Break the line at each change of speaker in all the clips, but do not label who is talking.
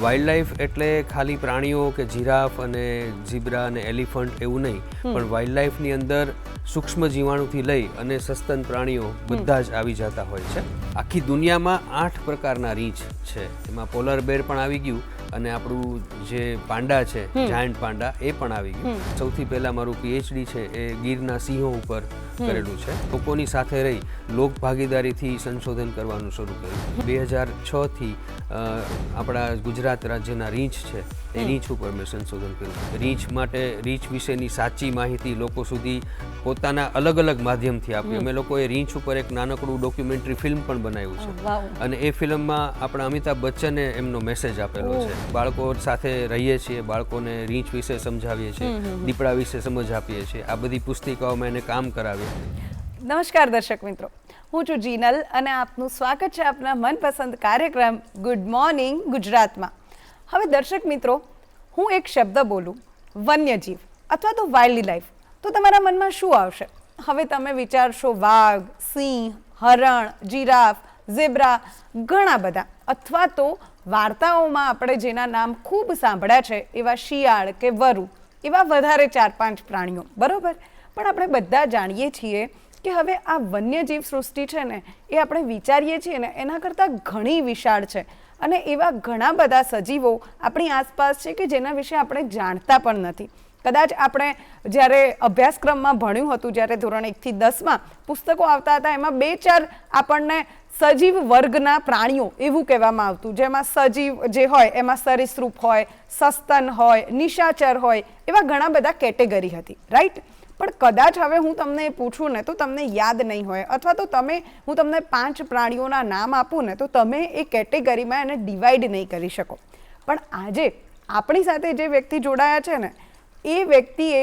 Wild life એટલે ખાલી પ્રાણીઓ કે જીરાફ અને ઝીબ્રા અને એલિફન્ટ એવું નહીં, પણ વાઇલ્ડ લાઈફની અંદર સૂક્ષ્મ જીવાણુથી લઈ અને સસ્તન પ્રાણીઓ બધા જ આવી જતા હોય છે. આખી દુનિયામાં 8 પ્રકારના રીંછ છે. એમાં પોલર બેર પણ આવી ગયું અને આપણું જે પાંડા છે, જાયન્ટ પાંડા, એ પણ આવી ગયું. સૌથી પહેલા મારું PhD છે એ ગીરના સિંહો ઉપર કરેલું છે. લોકોની સાથે રહી લોક ભાગીદારીથી સંશોધન કરવાનું શરૂ કર્યું. 2006થી આપણા ગુજરાત રાજ્યના રીંછ છે એ રીંછ ઉપર મેં સંશોધન કર્યું. રીંછ વિશેની સાચી માહિતી લોકો સુધી પોતાના અલગ અલગ માધ્યમથી આપી. અમે લોકોએ રીંછ ઉપર એક નાનકડું ડોક્યુમેન્ટરી ફિલ્મ પણ બનાવ્યું છે અને એ ફિલ્મમાં આપણા અમિતાભ બચ્ચને એમનો મેસેજ આપેલો છે. બાળકો સાથે રહીએ છીએ, બાળકોને રીંછ વિશે સમજાવીએ છીએ, દીપડા વિશે સમજ આપીએ છીએ. આ બધી પુસ્તિકાઓમાં એને કામ કરાવીએ.
નમસ્કાર દર્શક મિત્રો, હું છું જીનલ અને આપનું સ્વાગત છે આપના મનપસંદ કાર્યક્રમ ગુડ મોર્નિંગ ગુજરાતમાં. હવે દર્શક મિત્રો, હું એક શબ્દ બોલું, વન્યજીવ અથવા તો વાઇલ્ડ લાઈફ, તો તમારા મનમાં શું આવશે? હવે તમે વિચારશો વાઘ, સિંહ, હરણ, જીરાફ, ઝેબ્રા, ઘણા બધા, અથવા તો વાર્તાઓમાં આપણે જેના નામ ખૂબ સાંભળ્યા છે એવા શિયાળ કે વરુ, એવા વધારે 4-5 પ્રાણીઓ, બરોબર? પણ આપણે બધા જાણીએ છીએ કે હવે આ વન્યજીવ સૃષ્ટિ છે ને એ આપણે વિચારીએ છીએ ને એના કરતાં ઘણી વિશાળ છે અને એવા ઘણા બધા સજીવો આપણી આસપાસ છે કે જેના વિશે આપણે જાણતા પણ નથી. કદાચ આપણે જ્યારે અભ્યાસક્રમમાં ભણ્યું હતું, જ્યારે ધોરણ 1 થી 10માં પુસ્તકો આવતા હતા, એમાં 2-4 આપણને સજીવ વર્ગના પ્રાણીઓ એવું કહેવામાં આવતું, જેમાં સજીવ જે હોય એમાં સરીસૃપ હોય, સસ્તન હોય, નિશાચર હોય, એવા ઘણા બધા કેટેગરી હતી, રાઈટ? પણ કદાચ હવે હું તમને પૂછું ને તો તમને યાદ નહીં હોય, અથવા તો હું તમને 5 પ્રાણીઓના નામ આપું ને તો તમે એ કેટેગરીમાં એને ડિવાઈડ નહીં કરી શકો. પણ આજે આપણી સાથે જે વ્યક્તિ જોડાયા છે ને એ વ્યક્તિએ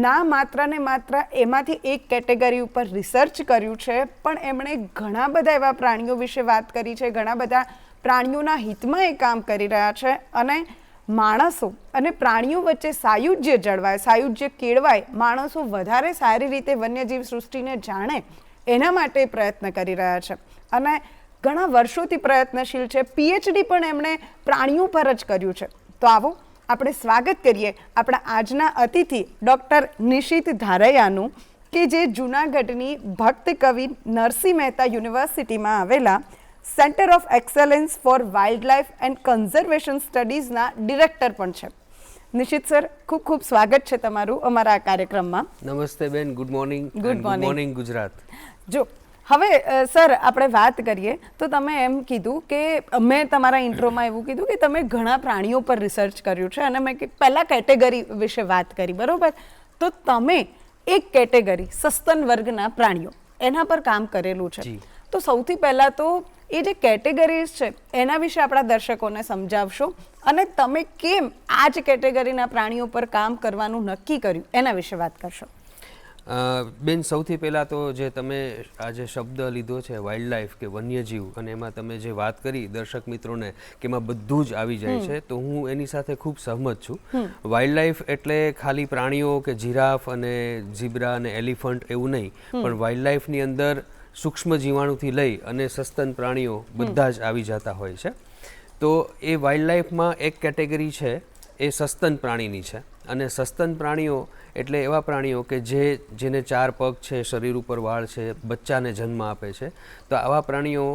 ના માત્ર ને માત્ર એમાંથી એક કેટેગરી ઉપર રિસર્ચ કર્યું છે, પણ એમણે ઘણા બધા એવા પ્રાણીઓ વિશે વાત કરી છે, ઘણા બધા પ્રાણીઓના હિતમાં એ કામ કરી રહ્યા છે અને માણસો અને પ્રાણીઓ વચ્ચે સાયુજ્ય જળવાય, સાયુજ્ય કેળવાય, માણસો વધારે સારી રીતે વન્યજીવ સૃષ્ટિને જાણે એના માટે પ્રયત્ન કરી રહ્યા છે અને ઘણા વર્ષોથી પ્રયત્નશીલ છે. PhD પણ એમણે પ્રાણીઓ પર જ કર્યું છે. તો આવો આપણે સ્વાગત કરીએ આપણા આજના અતિથિ ડૉક્ટર નિશિત ધારૈયાનું, કે જે જૂનાગઢની ભક્ત કવિ નરસિંહ મહેતા યુનિવર્સિટીમાં આવેલા centre of excellence for wildlife and conservation સ્ટડીઝના ડિરેક્ટર પણ છે. નિશિત સર, ખૂબ ખૂબ સ્વાગત છે તમારું અમારા આ કાર્યક્રમમાં.
નમસ્તે બેન, good morning. Good morning Gujarat. જો હવે સર આપણે વાત કરીએ તો તમે એમ કીધું કે મેં તમારા ઇન્ટ્રોમાં એવું કીધું કે તમે ઘણા પ્રાણીઓ પર રિસર્ચ કર્યું છે અને મેં પહેલાં કેટેગરી વિશે વાત કરી, બરાબર? તો તમે એક કેટેગરી સસ્તન વર્ગના પ્રાણીઓ એના પર કામ કરેલું છે. તો સૌથી પહેલાં તો એ જે કેટેગરીઝ છે એના વિશે આપણા દર્શકોને સમજાવશો અને તમે કેમ આ જ કેટેગરીના પ્રાણીઓ પર કામ કરવાનું નક્કી કર્યું એના વિશે વાત કરશો. બેન, સૌથી પહેલાં તો જે તમે આ જે શબ્દ લીધો છે વાઇલ્ડ લાઈફ કે વન્યજીવ, અને એમાં તમે જે વાત કરી દર્શક મિત્રોને કે એમાં બધું જ આવી જાય છે, તો હું એની સાથે ખૂબ સહમત છું. વાઇલ્ડ લાઈફ એટલે ખાલી પ્રાણીઓ કે જીરાફ અને ઝીબ્રા અને એલિફન્ટ એવું નહીં, પણ વાઇલ્ડ લાઈફની અંદર સૂક્ષ્મ જીવાણુથી લઈ અને સસ્તન પ્રાણીઓ બધા જ આવી જતા હોય છે. તો એ વાઇલ્ડ લાઈફમાં એક કેટેગરી છે એ સસ્તન પ્રાણીની છે. અને સસ્તન પ્રાણીઓ એટલે એવા પ્રાણીઓ કે જેને 4 પગ છે, શરીર ઉપર વાળ છે, બચ્ચાને જન્મ આપે છે. તો આવા પ્રાણીઓ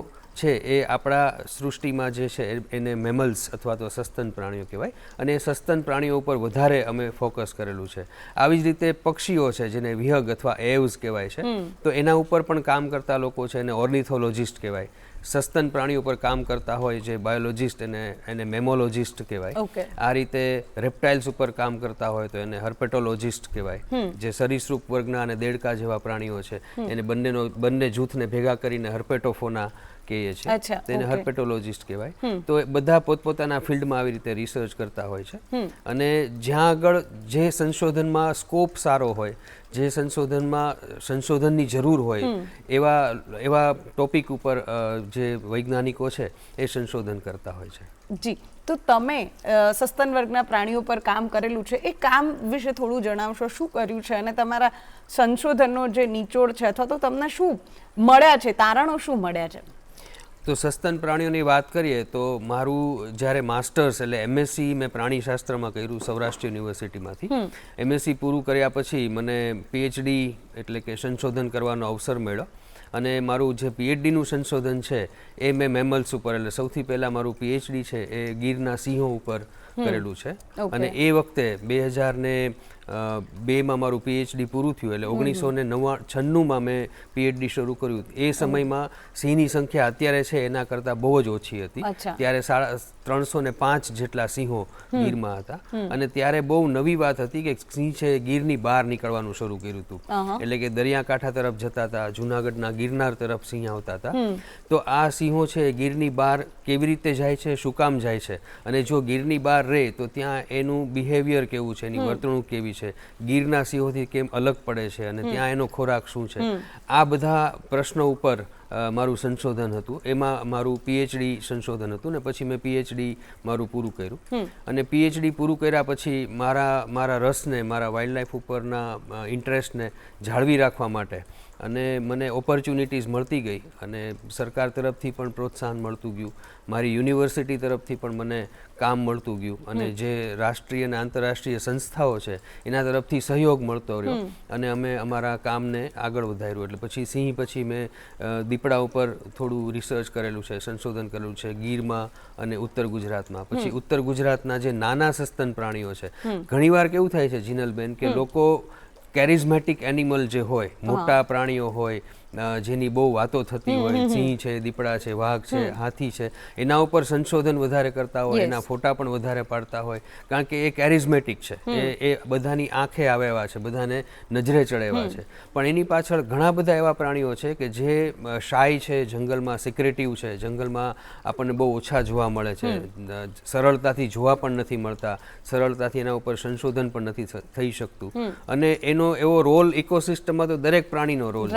છે એ આપણા સૃષ્ટિમાં જે છે એને મેમલ્સ અથવા તો સસ્તન પ્રાણીઓ કહેવાય અને એ સસ્તન પ્રાણીઓ ઉપર વધારે અમે ફોકસ કરેલું છે. આવી જ રીતે પક્ષીઓ છે જેને વિહગ અથવા એવ્સ કહેવાય છે, તો એના ઉપર પણ કામ કરતા લોકો છે એને ઓર્નિથોલોજિસ્ટ કહેવાય. સસ્તન પ્રાણીઓ પર કામ કરતા હોય જે બાયોલોજિસ્ટ એને મેમોલોજિસ્ટ કહેવાય. આ રીતે રેપ્ટાઇલ્સ ઉપર કામ કરતા હોય તો એને હર્પેટોલોજિસ્ટ કહેવાય. જે સરીસૃપ વર્ગના અને દેડકા જેવા પ્રાણીઓ છે એને બંને જૂથને ભેગા કરીને હર્પેટોફોના કહીએ છીએ, તેને હર્પેટોલોજિસ્ટ કહેવાય. તો બધા પોતપોતાના ફિલ્ડમાં આવી રીતે રિસર્ચ કરતા હોય છે અને જ્યાં આગળ જે સંશોધનમાં સ્કોપ સારો હોય, જે સંશોધનની જરૂર હોય એવા ટોપિક ઉપર જે વૈજ્ઞાનિકો છે એ સંશોધન કરતા હોય છે.
જી, તો તમે સસ્તન વર્ગના પ્રાણીઓ પર કામ કરેલું છે, એ કામ વિશે થોડું જણાવશો, શું કર્યું છે અને તમારા સંશોધનનો જે નિચોડ છે અથવા તો તમને શું મળ્યા છે, તારણો શું મળ્યા છે?
તો સસ્તન પ્રાણીઓની વાત કરીએ તો મારું જ્યારે માસ્ટર્સ એટલે MSc મેં પ્રાણીશાસ્ત્રમાં કર્યું સૌરાષ્ટ્ર યુનિવર્સિટીમાંથી. MSc પૂરું કર્યા પછી મને PhD એટલે કે સંશોધન કરવાનો અવસર મળ્યો અને મારું જે PhDનું સંશોધન છે એ મેં મેમલ્સ ઉપર એટલે સૌથી પહેલાં મારું PhD છે એ ગીરના સિંહો ઉપર કરેલું છે. અને એ વખતે 2002માં મારું PhD પૂરું થયું એટલે 1996માં મેં PhD શરૂ કર્યું. એ સમયમાં સિંહની સંખ્યા અત્યારે છે એના કરતાં બહુ જ ઓછી હતી. ત્યારે 305 જેટલા સિંહો ગીરમાં હતા અને ત્યારે બહુ નવી વાત હતી કે સિંહ છે ગીરની બહાર નીકળવાનું શરૂ કર્યું હતું. એટલે કે દરિયાકાંઠા તરફ જતા હતા, જૂનાગઢના ગિરનાર તરફ સિંહ આવતા હતા. તો આ સિંહો છે ગીરની બહાર કેવી રીતે જાય છે, શું કામ જાય છે અને જો ગીરની બહાર રહે તો ત્યાં એનું બિહેવિયર કેવું છે, એની વર્તણૂક કેવી છે, ગીરના સિંહોથી કેમ અલગ પડે છે અને ત્યાં એનો ખોરાક શું છે, આ બધા પ્રશ્નો ઉપર મારું સંશોધન હતું. એમાં મારું PhD સંશોધન હતું ને પછી મેં PhD મારું પૂરું કર્યું. અને PhD પૂરું કર્યા પછી મારા રસને, મારા વાઇલ્ડ લાઈફ ઉપરના ઇન્ટરેસ્ટને જાળવી રાખવા માટે અને મને ઓપોર્ચ્યુનિટીઝ મળતી ગઈ અને સરકાર તરફથી પણ પ્રોત્સાહન મળતું ગયું, મારી યુનિવર્સિટી તરફથી પણ મને કામ મળતું ગયું અને જે રાષ્ટ્રીય અને આંતરરાષ્ટ્રીય સંસ્થાઓ છે એના તરફથી સહયોગ મળતો રહ્યો અને અમે અમારા કામને આગળ વધાર્યું. એટલે પછી સિંહ પછી મેં દીપડા ઉપર થોડું રિસર્ચ કરેલું છે, સંશોધન કરેલું છે ગીરમાં અને ઉત્તર ગુજરાતમાં. પછી ઉત્તર ગુજરાતના જે નાના સસ્તન પ્રાણીઓ છે, ઘણીવાર કેવું થાય છે જીનલબેન કે લોકો કેરિઝમેટિક એનિમલ જે હોય, મોટા પ્રાણીઓ હોય જેની બહુ વાતો થતી હોય, સિંહ છે, દીપડા છે, વાઘ છે, હાથી છે, એના ઉપર સંશોધન વધારે કરતા હોય, એના ફોટા પણ વધારે પાડતા હોય કારણ કે એ કેરિઝમેટિક છે, એ બધાની આંખે આવે એવા છે, બધાને નજરે ચડે એવા છે. પણ એની પાછળ ઘણા બધા એવા પ્રાણીઓ છે કે જે શાય છે, જંગલમાં સિક્રેટિવ છે, જંગલમાં આપણને બહુ ઓછા જોવા મળે છે, સરળતાથી જોવા પણ નથી મળતા, સરળતાથી એના ઉપર સંશોધન પણ નથી થઈ શકતું અને એનો એવો રોલ ઇકોસિસ્ટમમાં તો દરેક પ્રાણીનો રોલ છે.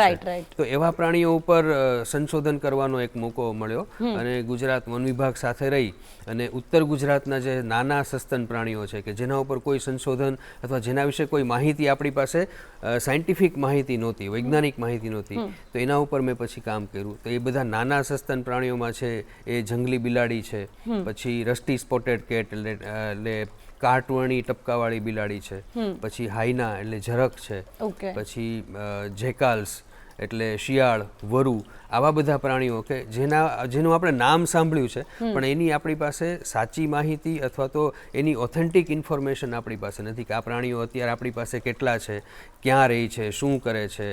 તો એવા પ્રાણીઓ ઉપર સંશોધન કરવાનો એક મોકો મળ્યો અને ગુજરાત વન વિભાગ સાથે રહી અને ઉત્તર ગુજરાતના જે નાના સસ્તન પ્રાણીઓ છે કે જેના ઉપર કોઈ સંશોધન અથવા જેના વિશે કોઈ માહિતી આપણી પાસે સાયન્ટિફિક માહિતી નહોતી, વૈજ્ઞાનિક માહિતી નહોતી, તો એના ઉપર મેં પછી કામ કર્યું. તો એ બધા નાના સસ્તન પ્રાણીઓમાં છે એ જંગલી બિલાડી છે, પછી રસ્ટી સ્પોટેડ કેટ એટલે કાટવર્ણી ટપકાવાળી બિલાડી છે, પછી હાઈના એટલે ઝરખ છે, પછી જેકાલ્સ એટલે શિયાળ, વરુ, આવા બધા પ્રાણીઓ કે જેનું આપણે નામ સાંભળ્યું છે પણ એની આપણી પાસે સાચી માહિતી અથવા તો એની ઓથેન્ટિક ઇન્ફોર્મેશન આપણી પાસે નથી કે આ પ્રાણીઓ અત્યારે આપણી પાસે કેટલા છે, ક્યાં રહે છે, શું કરે છે,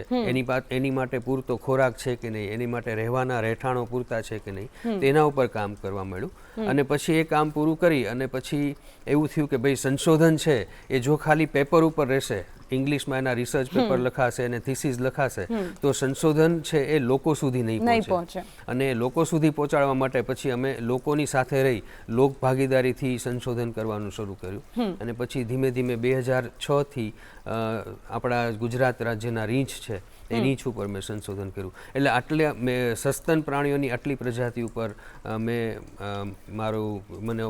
એની માટે પૂરતો ખોરાક છે કે નહીં, એની માટે રહેવાના રહેઠાણો પૂરતા છે કે નહીં, તો એના ઉપર કામ કરવા મળ્યું. અને પછી એ કામ પૂરું કરી અને પછી એવું થયું કે ભાઈ સંશોધન છે એ જો ખાલી પેપર ઉપર રહેશે, ઇંગ્લિશમાં એના રિસર્ચ પેપર લખાશે અને થીસીસ લખાશે તો સંશોધન છે એ લોકો સુધી નહીં પહોંચે. અને લોકો સુધી પહોંચાડવા માટે પછી અમે લોકોની સાથે રહી લોક ભાગીદારીથી સંશોધન કરવાનું શરૂ કર્યું અને પછી ધીમે ધીમે 2006થી આપણા ગુજરાત રાજ્યના રીંછ છે એ રીંછ ઉપર મેં સંશોધન કર્યું. એટલે મેં સસ્તન પ્રાણીઓની આટલી પ્રજાતિ ઉપર મને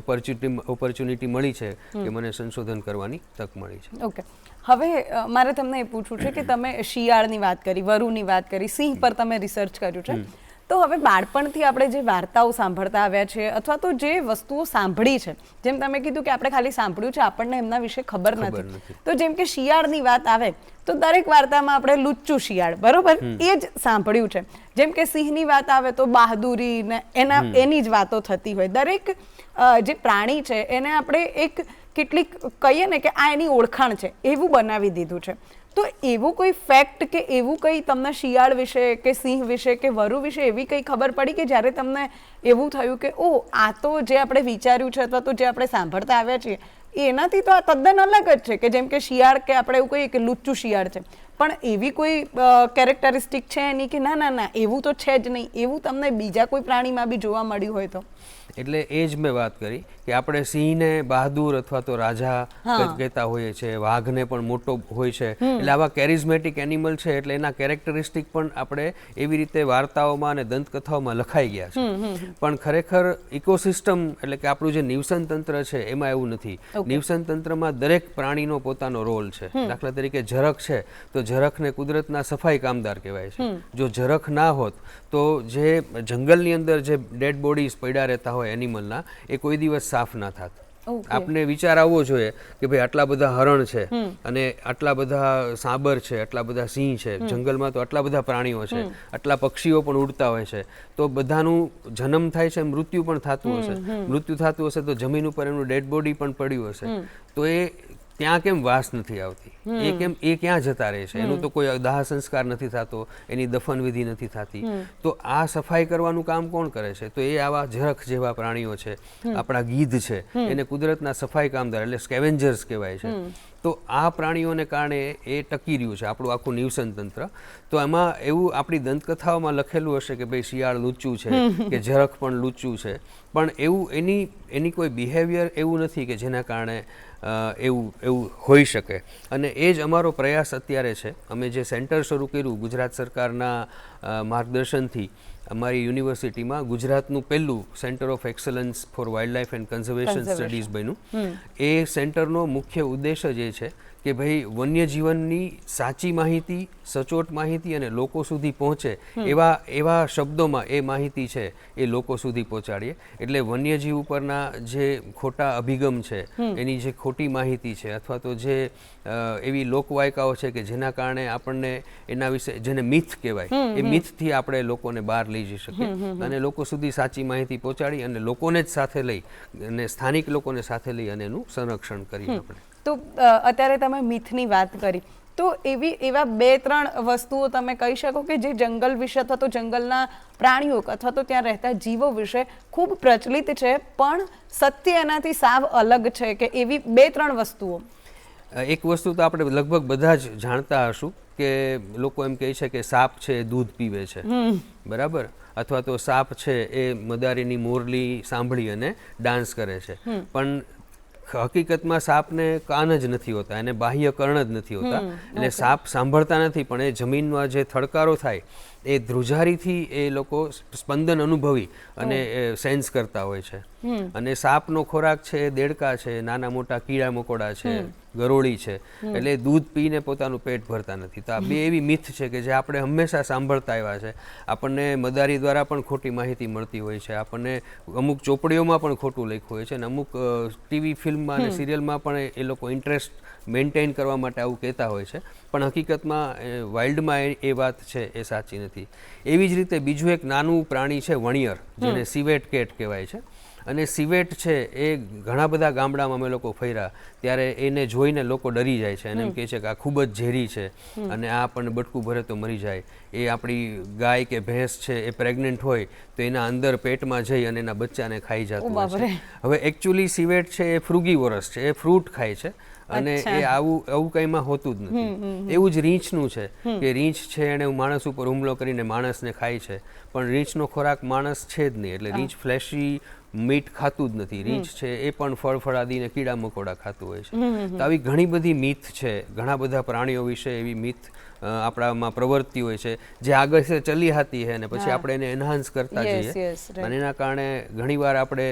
ઓપોર્ચ્યુનિટી મળી છે કે મને સંશોધન કરવાની તક મળી છે.
ઓકે, હવે મારે તમને એ પૂછવું છે કે તમે શિયાળની વાત કરી, વરુની વાત કરી, સિંહ પર તમે રિસર્ચ કર્યું છે, તો હવે બાળપણથી આપણે જે વાર્તાઓ સાંભળતા આવ્યા છે અથવા તો જે વસ્તુઓ સાંભળી છે, જેમ તમે કીધું કે આપણે ખાલી સાંભળ્યું છે, આપણને એમના વિશે ખબર નથી, તો જેમ કે શિયાળની વાત આવે તો દરેક વાર્તામાં આપણે લુચ્ચું શિયાળ, બરોબર, એ જ સાંભળ્યું છે. જેમ કે સિંહની વાત આવે તો બહાદુરી ને એની જ વાતો થતી હોય. દરેક જે પ્રાણી છે એને આપણે એક કેટલીક કહીએ ને કે આ એની ઓળખાણ છે એવું બનાવી દીધું છે. તો એવું કોઈ ફેક્ટ કે એવું કંઈ તમને શિયાળ વિશે કે સિંહ વિશે કે વરુ વિશે એવી કંઈ ખબર પડી કે જ્યારે તમને એવું થયું કે ઓ આ તો જે આપણે વિચાર્યું છે અથવા તો જે આપણે સાંભળતા આવ્યા છીએ એનાથી તો આ તદ્દન અલગ જ છે, કે જેમ કે શિયાળ કે આપણે એવું કહીએ કે લુચ્ચું શિયાળ છે, પણ એવી કોઈ કેરેક્ટરિસ્ટિક છે એની કે ના ના ના એવું તો છે જ નહીં, એવું તમને બીજા કોઈ પ્રાણીમાં બી જોવા મળ્યું હોય તો?
એટલે એ જ મેં વાત કરી કે આપણે સિંહને બહાદુર અથવા તો રાજા કહેતા હોઈએ છીએ, વાઘને પણ મોટો હોય છે, એટલે આવા કેરિઝમેટિક એનિમલ છે, એટલે એના કેરેક્ટરિસ્ટિક પણ આપણે એવી રીતે વાર્તાઓમાં અને દંતકથાઓમાં લખાઈ ગયા છે. પણ ખરેખર ઇકોસિસ્ટમ એટલે કે આપણું જે નિવસન તંત્ર છે એમાં એવું નથી. નિવસન તંત્રમાં દરેક પ્રાણીનો પોતાનો રોલ છે. દાખલા તરીકે ઝરખ છે તો ઝરખને કુદરતના સફાઈ કામદાર કહેવાય છે. જો ઝરખ ના હોત તો જે જંગલની અંદર જે ડેડ બોડીઝ પડ્યા રહેતા હોય એનિમલના, એ કોઈ દિવસ સાફ ના થાત. આપને વિચાર આવવો જોઈએ કે ભાઈ આટલા બધા હરણ છે અને આટલા બધા સાબર છે, આટલા બધા સિંહ છે, જંગલમાં તો આટલા બધા પ્રાણીઓ છે, આટલા પક્ષીઓ પણ ઉડતા હોય છે, તો બધાનું જન્મ થાય છે, મૃત્યુ પણ થતું હશે. મૃત્યુ થતું હશે તો જમીન ઉપર એનું ડેડ બોડી પણ પડ્યું હશે, તો એ ત્યાં કેમ વાસ નથી આવતી? એ ક્યાં જતા રહે છે? એનું તો કોઈ દાહ સંસ્કાર નથી થતો, એની દફન વિધિ નથી થતી. તો આ સફાઈ કરવાનું કામ કોણ કરે છે? તો એ આવા ઝરખ જેવા પ્રાણીઓ છે, આપણા ગીધ છે, એને કુદરતના સફાઈ કામદાર એટલે સ્કેવેન્જર્સ કહેવાય છે. તો આ પ્રાણીઓને કારણે એ ટકી રહ્યું છે આપણું આખું નિવસન તંત્ર. તો એમાં એવું આપણી દંતકથાઓમાં લખેલું હશે કે ભાઈ શિયાળ લૂચું છે કે ઝરખ પણ લૂચું છે, પણ એવું એની કોઈ બિહેવિયર એવું નથી કે જેના કારણે એવું હોઈ શકે. અને એ જ અમારો પ્રયાસ અત્યારે છે. અમે જે સેન્ટર શરૂ કર્યું ગુજરાત સરકારના માર્ગદર્શનથી, અમારી યુનિવર્સિટીમાં ગુજરાતનું પહેલું centre of excellence four wild life and conservation studies બન્યું. એ સેન્ટરનો મુખ્ય ઉદ્દેશ જ એ છે કે ભાઈ વન્યજીવનની સાચી માહિતી, સચોટ માહિતી અને લોકો સુધી પહોંચે એવા શબ્દોમાં એ માહિતી છે એ લોકો સુધી પહોંચાડીએ. એટલે વન્યજીવ ઉપરના જે ખોટા અભિગમ છે, એની જે ખોટી માહિતી છે, અથવા તો જે એવી લોકવાયકાઓ છે કે જેના કારણે આપણને એના વિશે, જેને મિથ કહેવાય, એ મિથથી આપણે લોકોને બહાર લઈ જઈ શકીએ અને લોકો સુધી સાચી માહિતી પહોંચાડી અને લોકોને જ સાથે લઈ અને સ્થાનિક લોકોને સાથે લઈ અને એનું સંરક્ષણ કરીએ આપણે.
તો અત્યારે તમે મિથની વાત કરી, તો એવા 2-3 વસ્તુઓ તમે કહી શકો કે જે જંગલ વિશે અથવા તો જંગલના પ્રાણીઓ અથવા તો ત્યાં રહેતા જીવો વિશે ખૂબ પ્રચલિત છે પણ સત્ય એનાથી સાવ અલગ છે, કે એવી 2-3 વસ્તુઓ?
એક વસ્તુ તો આપણે લગભગ બધા જ જાણતા હશું કે લોકો એમ કહે છે કે સાપ છે એ દૂધ પીવે છે, બરાબર, અથવા તો સાપ છે એ મદારીની મોરલી સાંભળી અને ડાન્સ કરે છે. પણ હકીકતમાં સાપને કાન જ નથી હોતા, એને બાહ્ય કર્ણ જ નથી હોતા. એટલે સાપ સાંભળતા નથી, પણ એ જમીનમાં જે થડકારો થાય એ ધ્રુજારીથી એ લોકો સ્પંદન અનુભવી અને સેન્સ કરતા હોય છે. અને સાપનો ખોરાક છે એ દેડકા છે, નાના મોટા કીડા મકોડા છે, ગરોળી છે, એટલે દૂધ પીને પોતાનું પેટ ભરતા નથી. તો આ બે એવી મિથ છે કે જે આપણે હંમેશા સાંભળતા આવ્યા છે. આપણને મદારી દ્વારા પણ ખોટી માહિતી મળતી હોય છે, આપણને અમુક ચોપડીઓમાં પણ ખોટું લખ્યું હોય છે, અને અમુક ટીવી ફિલ્મમાં અને સિરિયલમાં પણ એ લોકો ઇન્ટરેસ્ટ મેન્ટેન કરવા માટે આવું કહેતા હોય છે. પણ હકીકતમાં વાઇલ્ડમાં એ વાત છે એ સાચી નથી. એવી જ રીતે બીજું એક નાનું પ્રાણી છે વણિયર, જેને સિવેટ કેટ કહેવાય છે. અને સિવેટ છે એ ઘણા બધા ગામડામાં અમે લોકો ફર્યા ત્યારે એને જોઈને લોકો ડરી જાય છે અને એમ કહે છે કે આ ખૂબ જ ઝેરી છે અને આ આપણને બટકું ભરે તો મરી જાય. એ આપણી ગાય કે ભેંસ છે એ પ્રેગ્નન્ટ હોય તો એના અંદર પેટમાં જઈ અને એના બચ્ચાને ખાઈ જતું હોય છે. હવે એકચ્યુઅલી સિવેટ છે એ ફ્રુગીવોરસ છે, એ ફ્રૂટ ખાય છે અને એ આવું કંઈમાં હોતું જ નથી. એવું જ રીંછનું છે કે રીંછ છે એને માણસ ઉપર હુમલો કરીને માણસને ખાય છે, પણ રીંછનો ખોરાક માણસ છે જ નહીં, એટલે રીંછ ફ્લેશી મીટ ખાતું જ નથી. રીંછ છે એ પણ ફળ ફળાદીને કીડા મકોડા ખાતું હોય છે. તો આવી ઘણી બધી મિથ છે, ઘણા બધા પ્રાણીઓ વિશે એવી મિથ આપણામાં પ્રવર્તી હોય છે જે આગળ છે ચલી હતી છે અને પછી આપણે એને એનહાન્સ કરતા જઈએ અને એના કારણે ઘણીવાર આપણે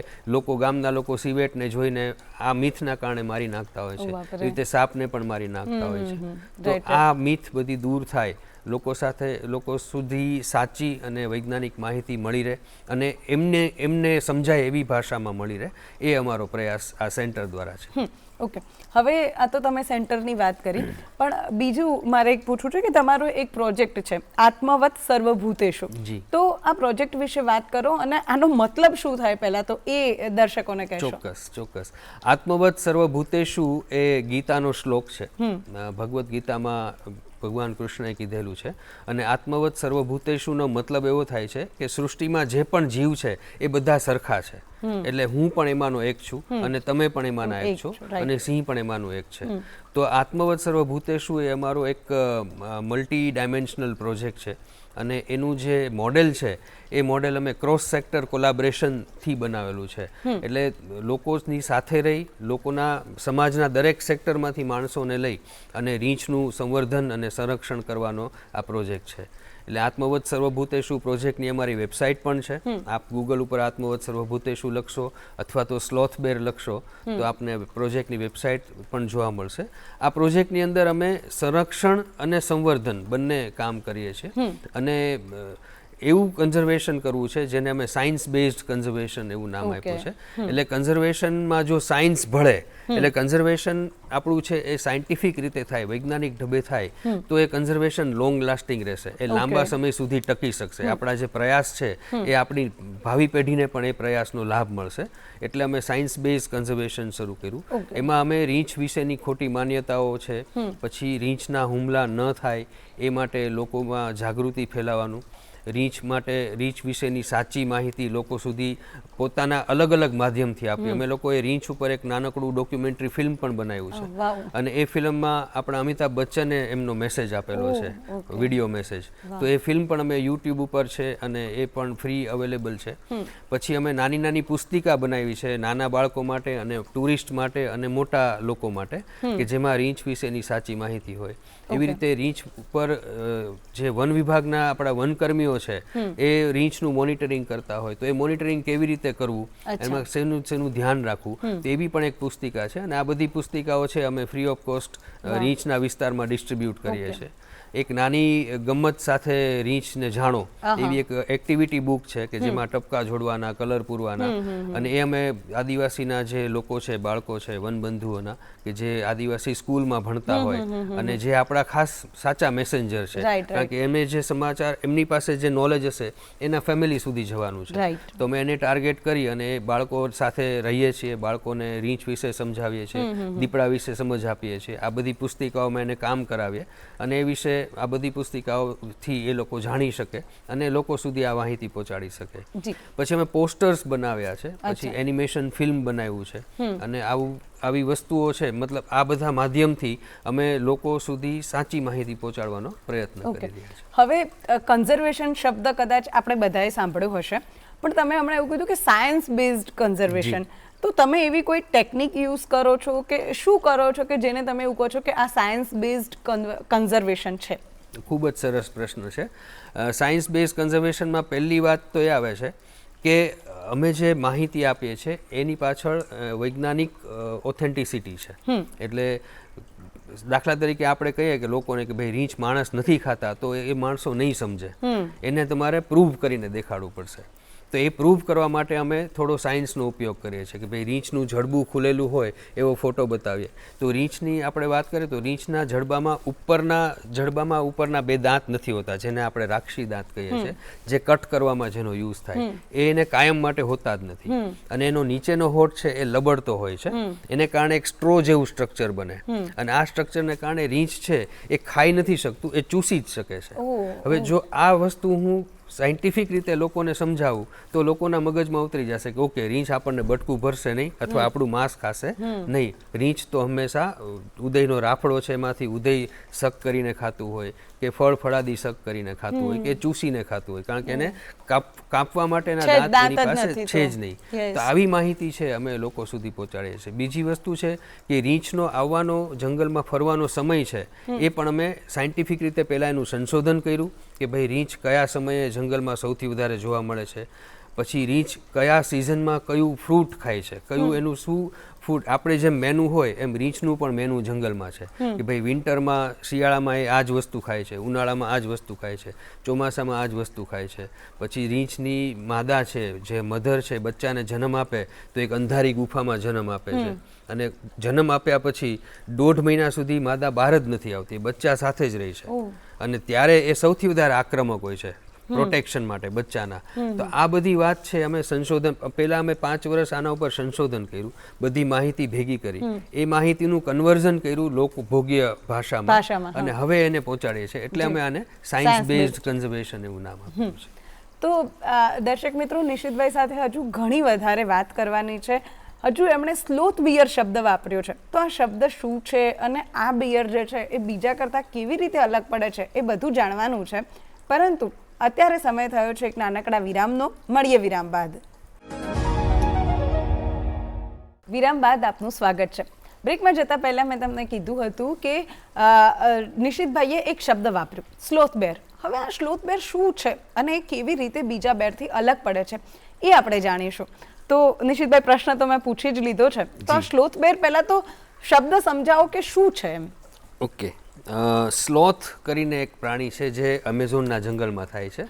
ગામના લોકો સિવેટને જોઈને આ મિથના કારણે મારી નાખતા હોય છે, એ રીતે સાપને પણ મારી નાખતા હોય છે. તો આ મિથ બધી દૂર થાય, લોકો સુધી સાચી અને વૈજ્ઞાનિક માહિતી મળી રહે અને એમને સમજાય એવી ભાષામાં મળી રહે, એ અમારો પ્રયાસ આ સેન્ટર દ્વારા છે.
ઓકે, હવે આ તો તમે સેન્ટરની વાત કરી, પણ બીજું મારે એક પૂછવું છે કે તમારો એક પ્રોજેક્ટ છે આત્મવત સર્વભૂતેષુ. તો આ પ્રોજેક્ટ વિશે વાત કરો અને આનો મતલબ શું થાય પહેલા તો એ દર્શકોને કહેશો.
ચોક્કસ. આત્મવત સર્વભૂતેષુ એ ગીતાનો શ્લોક છે, ભગવદ્ ગીતામાં ભગવાન કૃષ્ણએ કીધેલું છે. અને આત્મવત સર્વભૂતેષુનો મતલબ એવો થાય છે કે સૃષ્ટિમાં જે પણ જીવ છે એ બધા સરખા છે. એટલે હું પણ એમાંનો એક છું અને તમે પણ એમાંના એક છો અને સિંહ પણ એમાંનો એક છે. તો આત્મવત સર્વભૂતેષુ એ અમારો એક મલ્ટી ડાયમેન્શનલ પ્રોજેક્ટ છે અને એનું જે મોડેલ છે એ મોડેલ અમે ક્રોસ સેક્ટર કોલાબરેશનથી બનાવેલું છે. એટલે લોકોની સાથે રહી, લોકોના સમાજના દરેક સેક્ટરમાંથી માણસોને લઈ અને રીંછનું સંવર્ધન અને સંરક્ષણ કરવાનો આ પ્રોજેક્ટ છે. એટલે આત્મવત સર્વભૂતેષુ પ્રોજેક્ટની અમારી વેબસાઇટ પણ છે. આપ ગૂગલ ઉપર આત્મવત સર્વભૂતેષુ લખશો અથવા તો સ્લોથ બેર લખશો તો આપને પ્રોજેક્ટની વેબસાઇટ પણ જોવા મળશે. આ પ્રોજેક્ટની અંદર અમે સંરક્ષણ અને સંવર્ધન બંને કામ કરીએ છીએ અને એવું કન્ઝર્વેશન કરવું છે જેને અમે સાયન્સ બેઝડ કન્ઝર્વેશન એવું નામ આપ્યું છે. એટલે કન્ઝર્વેશનમાં જો સાયન્સ ભળે એટલે કન્ઝર્વેશન આપણું છે એ સાયન્ટિફિક રીતે થાય, વૈજ્ઞાનિક ઢબે થાય તો એ કન્ઝર્વેશન લોંગ લાસ્ટિંગ રહેશે, એ લાંબા સમય સુધી ટકી શકશે. આપણા જે પ્રયાસ છે એ આપણી ભાવિ પેઢીને પણ એ પ્રયાસનો લાભ મળશે. એટલે અમે સાયન્સ બેઝ કન્ઝર્વેશન શરૂ કર્યું. એમાં અમે રીંછ વિશેની ખોટી માન્યતાઓ છે, પછી રીંછના હુમલા ન થાય એ માટે લોકોમાં જાગૃતિ ફેલાવવાનું, રીંછ માટે રીંછ વિશેની સાચી માહિતી લોકો સુધી પોતાના અલગ અલગ માધ્યમથી આપી. અમે લોકોએ રીંછ ઉપર એક નાનકડું ડોક્યુમેન્ટરી ફિલ્મ પણ બનાવ્યું છે અને એ ફિલ્મમાં આપણા અમિતાભ બચ્ચને એમનો મેસેજ આપેલો છે, વિડીયો મેસેજ. તો એ ફિલ્મ પણ અમે યુટ્યુબ ઉપર છે અને એ પણ ફ્રી અવેલેબલ છે. પછી અમે નાની નાની પુસ્તિકા બનાવી છે નાના બાળકો માટે અને ટુરિસ્ટ માટે અને મોટા લોકો માટે કે જેમાં રીંછ વિશેની સાચી માહિતી હોય. એવી રીતે રીંછ ઉપર જે વન વિભાગના આપણા વનકર્મીઓ છે એ રીંછનું મોનિટરિંગ કરતા હોય તો એ મોનિટરિંગ કેવી રીતે કરવું, એમાં શેનું ધ્યાન રાખવું, તો એવી પણ એક પુસ્તિકા છે. અને આ બધી પુસ્તિકાઓ છે અમે ફ્રી ઓફ કોસ્ટ રીંછના વિસ્તારમાં ડિસ્ટ્રીબ્યુટ કરીએ છીએ. એક નાની ગમ્મત સાથે રીંછને જાણો એવી એક એક્ટિવિટી બુક છે કે જેમાં ટપકા જોડવાના, કલર પૂરવાના, અને એ અમે આદિવાસીના જે લોકો છે, બાળકો છે વનબંધુઓના કે જે આદિવાસી સ્કૂલમાં ભણતા હોય અને જે આપણા ખાસ સાચા મેસેન્જર છે, કારણ કે એમને જે સમાચાર એમની પાસે જે નોલેજ હશે એના ફેમિલી સુધી જવાનું છે. તો અમે એને ટાર્ગેટ કરી અને એ બાળકો સાથે રહીએ છીએ, બાળકોને રીંછ વિશે સમજાવીએ છીએ, દીપડા વિશે સમજ આપીએ છીએ. આ બધી પુસ્તિકાઓમાં એને કામ કરાવીએ અને એ વિશે આ બધી પુસ્તિકાઓથી એ લોકો જાણી શકે અને લોકો સુધી આ માહિતી પહોંચાડી શકે. પછી અમે પોસ્ટર્સ બનાવ્યા છે, પછી એનિમેશન ફિલ્મ બનાવ્યું છે અને આવી વસ્તુઓ છે. મતલબ આ બધા માધ્યમથી અમે લોકો સુધી સાચી માહિતી પહોંચાડવાનો પ્રયત્ન કરી રહ્યા છીએ.
હવે કન્ઝર્વેશન શબ્દ કદાચ આપણે બધાએ સાંભળ્યો હશે, પણ તમે હમણાં એવું કીધું કે સાયન્સ બેઝડ કન્ઝર્વેશન, તો તમે એવી કોઈ ટેકનિક યુઝ કરો છો કે શું કરો છો કે જેને તમે એવું કહો છો કે આ સાયન્સ બેઝડ કન્ઝર્વેશન છે?
ખૂબ જ સરસ પ્રશ્ન છે. સાયન્સ બેઝડ કન્ઝર્વેશનમાં પહેલી વાત તો એ આવે છે કે અમે જે માહિતી આપીએ છીએ એની પાછળ વૈજ્ઞાનિક ઓથેન્ટિસિટી છે. એટલે દાખલા તરીકે આપણે કહીએ કે લોકોને કે ભાઈ રીંછ માણસ નથી ખાતા, તો એ માણસો નહીં સમજે, એને તમારે પ્રૂવ કરીને દેખાડવું પડશે. તો એ પ્રૂવ કરવા માટે અમે થોડો સાયન્સનો ઉપયોગ કરીએ છીએ કે ભાઈ રીંછનું જડબું ખુલેલું હોય એવો ફોટો બતાવીએ. તો રીંછની આપણે વાત કરીએ તો રીંછના જડબામાં ઉપરના બે દાંત નથી હોતા, જેને આપણે રાક્ષી દાંત કહીએ છીએ, જે કટ કરવામાં જેનો યુઝ થાય, એને કાયમ માટે હોતા જ નથી. અને એનો નીચેનો હોઠ છે એ લબડતો હોય છે, એને કારણે એક સ્ટ્રો જેવું સ્ટ્રક્ચર બને અને આ સ્ટ્રક્ચરને કારણે રીંછ છે એ ખાઈ નથી શકતું, એ ચૂસી જ શકે છે. હવે જો આ વસ્તુ હું સાયન્ટિફિક રીતે લોકોને સમજાવું તો લોકોના મગજમાં ઉતરી જશે કે ઓકે, રીંછ આપણને બટકું ભરશે નહીં અથવા આપણું માંસ ખાશે નહીં. રીંછ તો હંમેશા ઉદયનો રાફડો છે એમાંથી ઉદય શક કરીને ખાતું હોય કે ફળાદી શક કરીને ખાતું હોય કે ચૂસીને ખાતું હોય, કારણ કે એને કાપવા માટેના દાંત એની પાસે છે જ નહીં. તો આવી માહિતી છે અમે લોકો સુધી પહોંચાડીએ છીએ. બીજી વસ્તુ છે કે રીંછનો આવવાનો, જંગલમાં ફરવાનો સમય છે એ પણ અમે સાયન્ટિફિક રીતે પહેલાં એનું સંશોધન કર્યું કે ભાઈ રીંછ કયા સમયે જંગલમાં સૌથી વધારે જોવા મળે છે, પછી રીંછ કયા સિઝનમાં કયું ફ્રૂટ ખાય છે, કયું એનું શું ફૂડ. આપણે જેમ મેનુ હોય એમ રીંછનું પણ મેનુ જંગલમાં છે કે ભાઈ વિન્ટરમાં, શિયાળામાં એ આ જ વસ્તુ ખાય છે, ઉનાળામાં આ જ વસ્તુ ખાય છે, ચોમાસામાં આ જ વસ્તુ ખાય છે. પછી રીંછની માદા છે, જે મધર છે, બચ્ચાને જન્મ આપે તો એક અંધારી ગુફામાં જન્મ આપે છે અને જન્મ આપ્યા પછી 1.5 મહિના સુધી માદા બહાર જ નથી આવતી, બચ્ચા સાથે જ રહી છે અને ત્યારે એ સૌથી વધારે આક્રમક હોય છે પ્રોટેક્શન માટે બચ્ચાના. તો આ બધી વાત છે અમે સંશોધન, પહેલાં અમે 5 વર્ષ આના ઉપર સંશોધન કર્યું, બધી માહિતી ભેગી કરી, એ માહિતીનું કન્વર્ઝન કર્યું લોકભોગ્ય ભાષામાં અને હવે એને પહોંચાડીએ છીએ. એટલે અમે આને સાયન્સ બેઝડ કન્ઝર્વેશન એવું નામ આપ્યું છે.
તો દર્શક મિત્રો, નિશિતભાઈ સાથે હજુ ઘણી વધારે વાત કરવાની છે. હજુ એમણે સ્લોથ બિયર શબ્દ વાપર્યો છે, તો આ શબ્દ શું છે અને આ બિયર જે છે એ બીજા કરતાં કેવી રીતે અલગ પડે છે એ બધું જાણવાનું છે. પરંતુ અત્યારે સમય થયો છે એક નાનકડા વિરામનો. મળીએ વિરામ બાદ. વિરામ બાદ આપનું સ્વાગત છે. બ્રેકમાં જતાં પહેલાં મેં તમને કીધું હતું કે નિશિતભાઈએ એક શબ્દ વાપર્યો, સ્લોથ બેર. હવે આ સ્લોથ બેર શું છે અને એ કેવી રીતે બીજા બેરથી અલગ પડે છે એ આપણે જાણીશું. તો નિશિતભાઈ, પ્રશ્ન તો મેં પૂછી જ લીધો છે, તો આ સ્લોથ બેર પહેલાં તો શબ્દ સમજાવો કે શું છે એમ.
ઓકે, સ્લોથ કરીને એક પ્રાણી છે જે અમેઝોનના જંગલમાં થાય છે.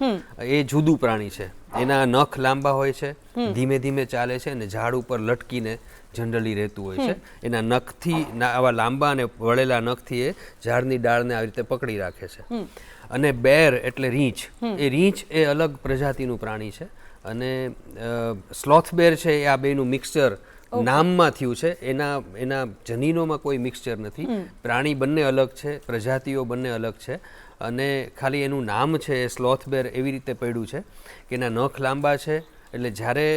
એ જુદું પ્રાણી છે. એના નખ લાંબા હોય છે, ધીમે ધીમે ચાલે છે અને ઝાડ ઉપર લટકીને જનરલી રહેતું હોય છે. એના નખથી, આવા લાંબા અને વળેલા નખથી એ ઝાડની ડાળને આવી રીતે પકડી રાખે છે. અને બેર એટલે રીંછ. એ રીંછ એ અલગ પ્રજાતિનું પ્રાણી છે અને સ્લોથ બેર છે એ આ બેનું મિક્સચર નામમાં થયું છે. એના જનીનોમાં કોઈ મિક્સચર નથી. પ્રાણી બંને અલગ છે, પ્રજાતિઓ બંને અલગ છે અને ખાલી એનું નામ છે એ સ્લોથ બેર એવી રીતે પડ્યું છે કે એના નખ લાંબા છે. એટલે જ્યારે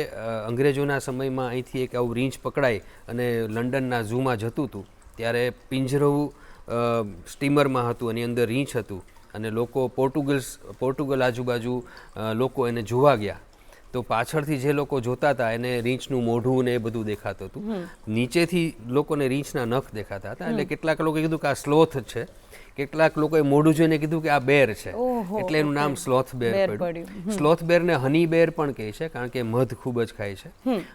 અંગ્રેજોના સમયમાં અહીંથી એક આવું રીંછ પકડાય અને લંડનના ઝૂમાં જતું હતું ત્યારે પિંજરવું સ્ટીમરમાં હતું, એની અંદર રીંછ હતું અને લોકો પોર્ટુગલ આજુબાજુ લોકો એને જોવા ગયા તો પાછળથી જે લોકો જોતા હતા એને રીંછનું મોઢું ને એ બધું દેખાતું હતું. નીચેથી લોકોને રીંછના નખ દેખાતા હતા. એટલે કેટલાક લોકોએ કીધું કે આ સ્લોથ છે, કેટલાક લોકોએ મોઢું જોઈને કીધું કે આ બેર છે, એટલે એનું નામ સ્લોથ બેર પડ્યું. સ્લોથ બેરને હની બેર પણ કહે છે કારણ કે મધ ખૂબ જ ખાય છે.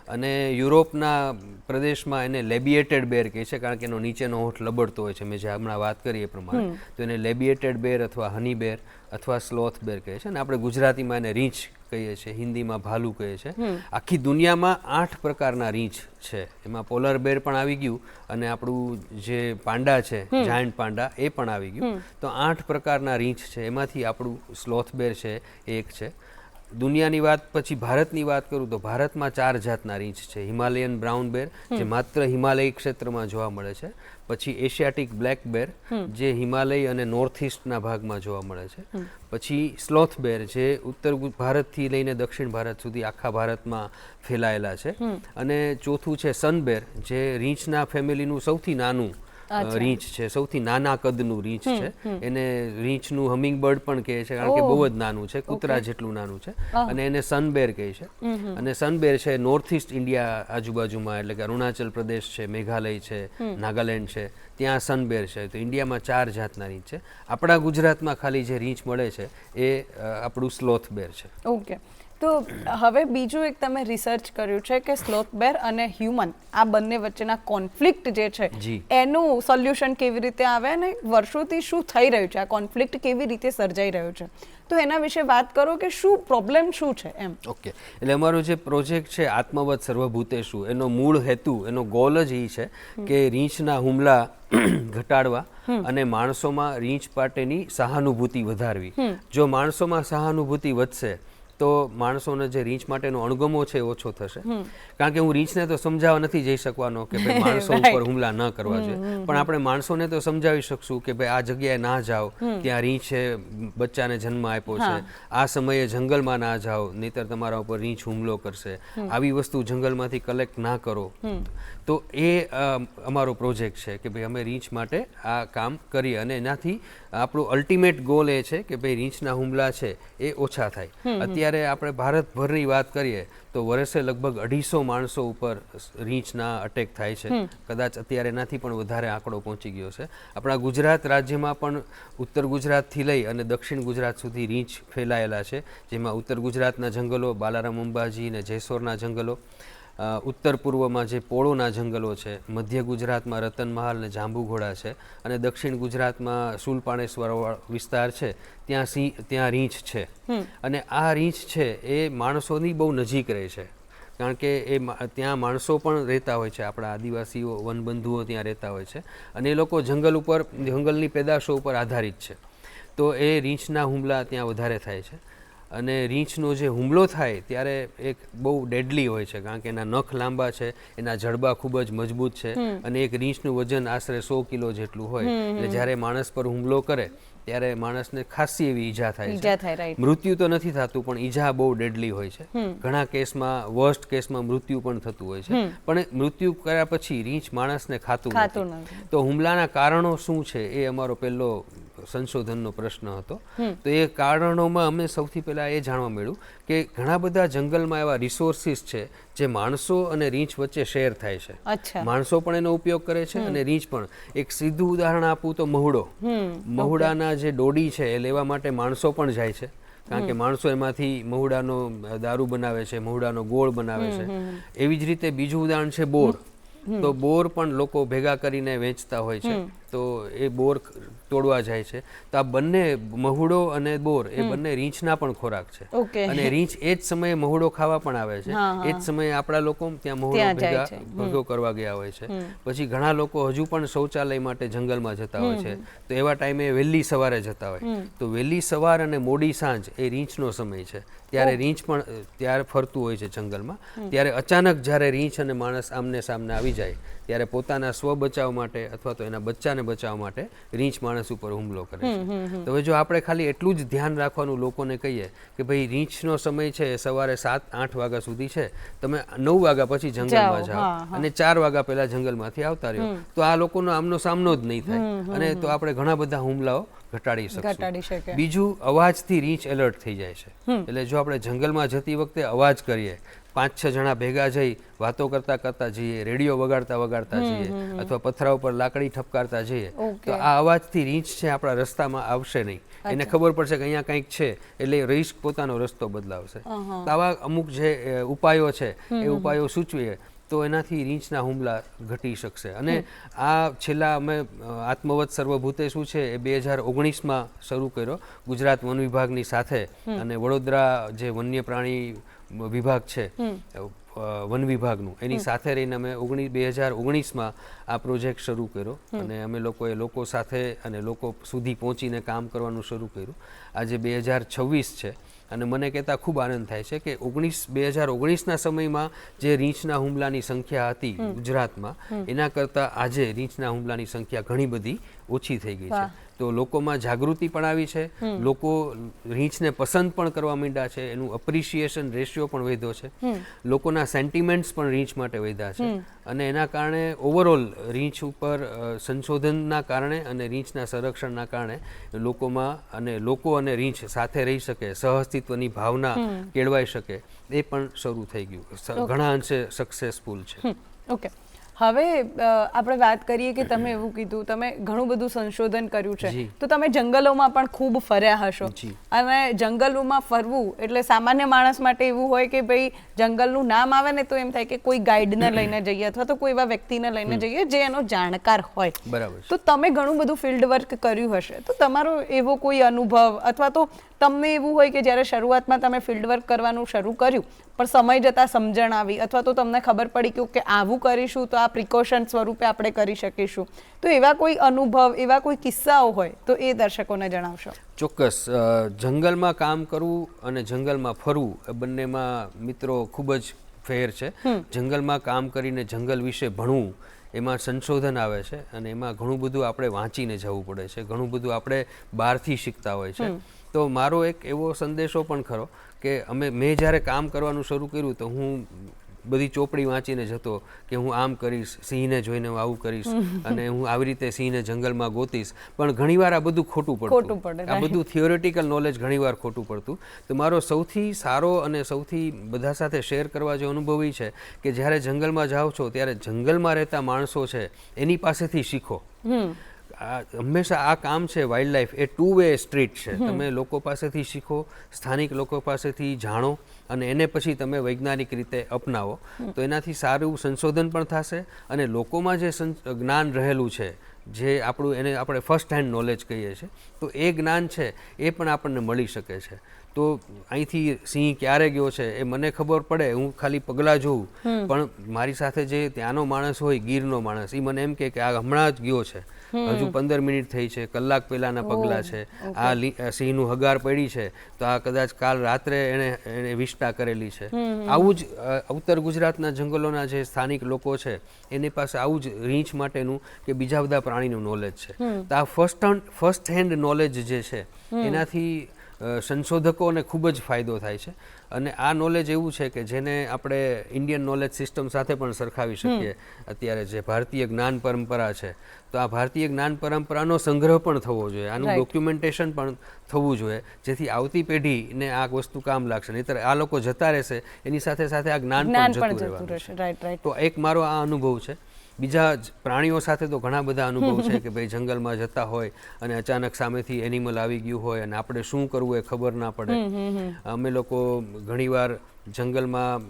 અને યુરોપના પ્રદેશમાં એને લેબિએટેડ બેર કહે છે કારણ કે એનો નીચેનો હોઠ લબડતો હોય છે. મેં જે હમણાં વાત કરી એ પ્રમાણે, તો એને લેબિએટેડ બેર અથવા હની બેર અથવા સ્લોથ બેર કહે છે. અને આપણે ગુજરાતીમાં એને રીંછ કહીએ છીએ, હિન્દીમાં ભાલુ કહે છે. આખી દુનિયામાં 8 પ્રકારના રીંછ છે. એમાં પોલર બેર પણ આવી ગયું અને આપણું જે પાંડા છે, જાયન્ટ પાંડા, એ પણ આવી ગયું. તો 8 પ્રકારના રીંછ છે. એમાંથી આપણું સ્લોથ બેર છે એ એક છે. દુનિયાની વાત પછી ભારતની વાત કરું તો ભારતમાં 4 જાતના રીંછ છે. હિમાલયન બ્રાઉન બેર જે માત્ર હિમાલય ક્ષેત્રમાં જોવા મળે છે. પછી એશિયાટિક બ્લેક બેર જે હિમાલય અને નોર્થ ઇસ્ટના ભાગમાં જોવા મળે છે. પછી સ્લોથ બેર જે ઉત્તર ભારતથી લઈને દક્ષિણ ભારત સુધી આખા ભારતમાં ફેલાયેલા છે. અને ચોથું છે સનબેર જે રીંછના ફેમિલીનું સૌથી નાનું રીંછ છે, સૌથી નાના કદનું રીંછ છે. એને રીંછનું હમિંગ બર્ડ પણ કહે છે કારણ કે બહુ જ નાનું છે, કૂતરા જેટલું નાનું છે. અને એને સનબેર કહે છે. અને સનબેર છે નોર્થ ઇસ્ટ ઇન્ડિયા આજુબાજુમાં, એટલે કે અરુણાચલ પ્રદેશ છે, મેઘાલય છે, નાગાલેન્ડ છે, ત્યાં સનબેર છે. તો ઇન્ડિયામાં 4 જાતના રીંછ છે. આપણા ગુજરાતમાં ખાલી જે રીંછ મળે છે એ આપણું સ્લોથ બેર છે.
ઓકે, તો હવે બીજું એક તમે રિસર્ચ કર્યું છે કે સ્લોથ બેર અને હ્યુમન આ બંને વચ્ચેના કોન્ફ્લિક્ટ જે છે એનું સોલ્યુશન કેવી રીતે આવે અને વર્ષોથી શું થઈ રહ્યું છે, આ કોન્ફ્લિક્ટ કેવી રીતે સર્જાઈ રહ્યું છે, તો એના વિશે વાત કરો કે શું પ્રોબ્લેમ શું છે એમ.
ઓકે, એટલે અમારો જે પ્રોજેક્ટ છે આત્મવત સર્વભૂતેષુ, એનો મૂળ હેતુ, એનો ગોલ જ એ છે કે રીંછના હુમલા ઘટાડવા અને માણસોમાં રીંછ માટેની સહાનુભૂતિ વધારવી. જો માણસોમાં સહાનુભૂતિ વધશે તો માણસોને જે રીંછ માટેનો અણગમો છે ઓછો થશે. કારણ કે હું રીંછને તો સમજાવવા નથી જઈ શકવાનો કે ભાઈ માણસો ઉપર હુમલા ન કરવા જોઈએ, પણ આપણે માણસોને તો સમજાવી શકશું કે ભાઈ આ જગ્યાએ ના જાઓ, ત્યાં રીંછે બચ્ચાને જન્મ આપ્યો છે, આ સમયે જંગલમાં ના જાઓ નહીતર તમારા ઉપર રીંછ હુમલો કરશે, આવી વસ્તુ જંગલમાંથી કલેક્ટ ના કરો. તો એ અમારો પ્રોજેક્ટ છે કે ભાઈ અમે રીંછ માટે આ કામ કરીએ અને એનાથી આપણું અલ્ટિમેટ ગોલ એ છે કે ભાઈ રીંછના હુમલા છે એ ઓછા થાય. અત્યારે આપણે ભારતભરની વાત કરીએ તો વર્ષે લગભગ 250 માણસો ઉપર રીંછના અટેક થાય છે. કદાચ અત્યારે એનાથી પણ વધારે આંકડો પહોંચી ગયો છે. આપણા ગુજરાત રાજ્યમાં પણ ઉત્તર ગુજરાતથી લઈ અને દક્ષિણ ગુજરાત સુધી રીંછ ફેલાયેલા છે, જેમાં ઉત્તર ગુજરાતના જંગલો, બાલારામ અંબાજી ને જેસોરના જંગલો, ઉત્તર પૂર્વમાં જે પોળોના જંગલો છે, મધ્ય ગુજરાતમાં રતનમહાલ ને જાંબુઘોડા છે અને દક્ષિણ ગુજરાતમાં શૂલપાણેશ્વર વિસ્તાર છે, ત્યાં રીંછ છે. અને આ રીંછ છે એ માણસોની બહુ નજીક રહે છે કારણ કે ત્યાં માણસો પણ રહેતા હોય છે, આપણા આદિવાસીઓ વનબંધુઓ ત્યાં રહેતા હોય છે અને એ લોકો જંગલની પેદાશો ઉપર આધારિત છે. તો એ રીંછના હુમલા ત્યાં વધારે થાય છે. અને રીંછનો જે હુમલો થાય ત્યારે એક બહુ ડેડલી હોય છે કારણ કે એના નખ લાંબા છે, એના જડબા ખૂબ જ મજબૂત છે અને એક રીંછનું વજન આશરે 100 કિલો જેટલું હોય. એટલે જ્યારે માણસ પર હુમલો કરે ત્યારે માણસને ખાસી એવી ઈજા થાય છે. મૃત્યુ તો નથી થતું પણ ઈજા બહુ ડેડલી હોય છે. ઘણા કેસમાં, વર્સ્ટ કેસમાં મૃત્યુ પણ થતું હોય છે. પણ મૃત્યુ કર્યા પછી રીંછ માણસને ખાતું નથી. તો હુમલાના કારણો શું છે એ અમારો પહેલો સંશોધનનો પ્રશ્ન હતો. તો એ કારણોમાં અમે સૌથી પહેલાં એ જાણવા મળ્યું કે ઘણા બધા જંગલમાં એવા રિસોર્સિસ છે જે માણસો અને રીંછ વચ્ચે શેર થાય છે. માણસો પણ એનો ઉપયોગ કરે છે અને રીંછ પણ. એક સીધું ઉદાહરણ આપું તો મહુડો. મહુડાના જે ડોડી છે એ લેવા માટે માણસો પણ જાય છે, કારણ કે માણસો એમાંથી મહુડાનો દારૂ બનાવે છે, મહુડાનો ગોળ બનાવે છે. એવી જ રીતે બીજું ઉદાહરણ છે બોર. તો બોર પણ લોકો ભેગા કરીને વેચતા હોય છે, તો એ બોર તોડવા જાય છે. તો આ બંને મહુડો અને બોર એ બંને રીંછના પણ ખોરાક છે, અને રીંછ એ જ સમયે મહુડો ખાવા પણ આવે છે. એ જ સમયે આપણા લોકો ત્યાં મહુડો ભેગો કરવા ગયા હોય છે. પછી ઘણા લોકો હજુ પણ શૌચાલય માટે જંગલમાં જતા હોય છે, તો એવા ટાઈમે વહેલી સવારે જતા હોય. તો વહેલી સવાર અને મોડી સાંજ એ રીંછનો સમય છે, ત્યારે રીંછ પણ ત્યારે ફરતું હોય છે જંગલમાં. ત્યારે અચાનક જ્યારે રીંછ અને માણસ આમને સામને આવી જાય, ત્યારે પોતાના સ્વ બચાવ માટે અથવા તો એના બચ્ચાને બચાવવા માટે રીંછ માણસ ઉપર હુમલો કરે છે. તો હવે જો આપણે ખાલી એટલું જ ધ્યાન રાખવાનું લોકોને કહીએ કે ભાઈ રીંછનો સમય છે સવારે 7-8 વાગ્યા સુધી છે, તમે 9 વાગ્યા પછી જંગલમાં જાઓ અને 4 વાગ્યા પહેલા જંગલમાંથી આવતા રહ્યો, તો આ લોકોનો આમનો સામનો જ નહીં થાય, અને તો આપણે ઘણા બધા હુમલાઓ ઘટાડી શકીશું. બીજું, અવાજથી રીંછ એલર્ટ થઈ જાય છે. એટલે જો આપણે જંગલમાં જતી વખતે અવાજ કરીએ, 5-6 જણા ભેગા જઈ વાતો કરતા કરતા જઈએ, રેડિયો વગાડતા વગાડતા જઈએ, અથવા પથરા ઉપર લાકડી ઠપકારતા જઈએ, તો આ અવાજથી રીંછ છે આપણા રસ્તામાં આવશે નહીં. એને ખબર પડશે કે અહીંયા કંઈક છે, એટલે રીંછ પોતાનો રસ્તો બદલાવશે. તો આવા અમુક જે ઉપાયો છે એ ઉપાયો સૂચવીએ તો એનાથી રીંછના હુમલા ઘટી શકશે. અને આ છેલ્લા અમે આત્મવત સર્વભૂતેષુ છે એ 2019માં શરૂ કર્યો ગુજરાત વન વિભાગની સાથે, અને વડોદરા જે વન્ય પ્રાણી વિભાગ છે વન વિભાગનું, એની સાથે રહીને અમે 2019માં આ પ્રોજેક્ટ શરૂ કર્યો. અને અમે લોકોએ લોકો સાથે અને લોકો સુધી પહોંચીને કામ કરવાનું શરૂ કર્યું. આજે 2026 છે, અને મને કહેતા ખૂબ આનંદ થાય છે કે 2019ના સમયમાં જે રીંછના હુમલાની સંખ્યા હતી ગુજરાતમાં, એના કરતાં આજે રીંછના હુમલાની સંખ્યા ઘણી બધી ઓછી થઈ ગઈ છે. તો લોકોમાં જાગૃતિ પણ આવી છે, લોકો રીંછને પસંદ પણ કરવા માંડ્યા છે, એનું અપ્રિશિએશન રેશિયો પણ વધ્યો છે, લોકોના સેન્ટિમેન્ટ્સ પણ રીંછ માટે વધ્યા છે. અને એના કારણે ઓવરઓલ રીંછ ઉપર સંશોધનના કારણે અને રીંછના સંરક્ષણના કારણે લોકોમાં, અને લોકો અને રીંછ સાથે રહી શકે, સહઅસ્તિત્વની ભાવના કેળવાઈ શકે, એ પણ શરૂ થઈ ગયું. ઘણા અંશે સક્સેસફુલ છે.
ઓકે, હવે આપણે વાત કરીએ કે તમે એવું કીધું, તમે ઘણું બધું સંશોધન કર્યું છે, તો તમે જંગલોમાં પણ ખૂબ ફર્યા હશો. અને જંગલોમાં ફરવું એટલે સામાન્ય માણસ માટે એવું હોય કે ભાઈ જંગલનું નામ આવે ને તો એમ થાય કે કોઈ ગાઈડને લઈને જઈએ અથવા તો કોઈ એવા વ્યક્તિને લઈને જઈએ જે એનો જાણકાર હોય.
બરાબર.
તો તમે ઘણું બધું ફિલ્ડ વર્ક કર્યું હશે, તો તમારો એવો કોઈ અનુભવ અથવા તો તમને એવું હોય કે જ્યારે શરૂઆતમાં તમે ફિલ્ડ વર્ક કરવાનું શરૂ કર્યું પણ સમય જતાં સમજણ આવી, અથવા તો તમને ખબર પડી કે આવું કરીશું તો આ પ્રિકોશન સ્વરૂપે આપણે કરી શકીશું, તો એવા કોઈ અનુભવ, એવા કોઈ કિસ્સાઓ હોય તો એ દર્શકોને જણાવશો.
ચોક્કસ. જંગલમાં કામ કરવું અને જંગલમાં ફરવું એ બંનેમાં મિત્રો ખૂબ જ ફેર છે. જંગલમાં કામ કરીને જંગલ વિશે ભણવું, એમાં સંશોધન આવે છે, અને એમાં ઘણું બધું આપણે વાંચીને જવું પડે છે, ઘણું બધું આપણે બહારથી શીખતા હોય છે. તો મારો એક એવો સંદેશો પણ ખરો કે મેં જ્યારે કામ કરવાનું શરૂ કર્યું તો હું બધી ચોપડી વાંચીને જતો કે હું આમ કરીશ, સિંહને જોઈને હું આવું કરીશ, અને હું આવી રીતે સિંહને જંગલમાં ગોતીશ. પણ ઘણીવાર આ બધું ખોટું પડતું, આ બધું થિયોરિટિકલ નોલેજ ઘણીવાર ખોટું પડતું. તો મારો સૌથી સારો અને સૌથી બધા સાથે શેર કરવા જેવો અનુભવ એ છે કે જ્યારે જંગલમાં જાઓ છો ત્યારે જંગલમાં રહેતા માણસો છે એની પાસેથી શીખો. હંમેશા આ કામ છે વાઇલ્ડ લાઈફ એ 2-વે સ્ટ્રીટ છે. તમે લોકો પાસેથી શીખો, સ્થાનિક લોકો પાસેથી જાણો, અને એને પછી તમે વૈજ્ઞાનિક રીતે અપનાવો, તો એનાથી સારું સંશોધન પણ થશે, અને લોકોમાં જે જ્ઞાન રહેલું છે, જે આપણું એને આપણે ફર્સ્ટ હેન્ડ નોલેજ કહીએ છીએ, તો એ જ્ઞાન છે એ પણ આપણને મળી શકે છે. તો અહીંથી સિંહ ક્યારે ગયો છે એ મને ખબર પડે, હું ખાલી પગલાં જોઉં, પણ મારી સાથે જે ત્યાંનો માણસ હોય, ગીરનો માણસ, એ મને એમ કે આ હમણાં જ ગયો છે, હજુ 15 મિનિટ થઈ છે, કલાક પહેલાના પગલાં છે, આ સિંહનું હગાર પડી છે, તો આ કદાચ કાલ રાત્રે એને વિષ્ટા કરેલી છે. આવું જ ઉત્તર ગુજરાતના જંગલોના જે સ્થાનિક લોકો છે એની પાસે આવું જ રીંછ માટેનું કે બીજા બધા પ્રાણીનું નોલેજ છે. તો આ ફર્સ્ટ હેન્ડ નોલેજ જે છે એનાથી સંશોધકોને ખૂબ જ ફાયદો થાય છે. અને આ નોલેજ એવું છે કે જેને આપણે ઇન્ડિયન નોલેજ સિસ્ટમ સાથે પણ સરખાવી શકીએ. અત્યારે જે ભારતીય જ્ઞાન પરંપરા છે, તો આ ભારતીય જ્ઞાન પરંપરાનો સંગ્રહ પણ થવો જોઈએ, આનું ડોક્યુમેન્ટેશન પણ થવું જોઈએ, જેથી આવતી પેઢીને આ વસ્તુ કામ લાગશે. નહીંતર આ લોકો જતા રહેશે, એની સાથે સાથે આ જ્ઞાન પણ જતું રહેવાનું છે. તો એક મારો આ અનુભવ છે. બીજા પ્રાણીઓ સાથે તો ઘણા બધા અનુભવ છે કે ભાઈ જંગલમાં જતા હોય અને અચાનક સામેથી એનિમલ આવી ગયું હોય અને આપણે શું કરવું એ ખબર ના પડે. અમે લોકો ઘણીવાર જંગલમાં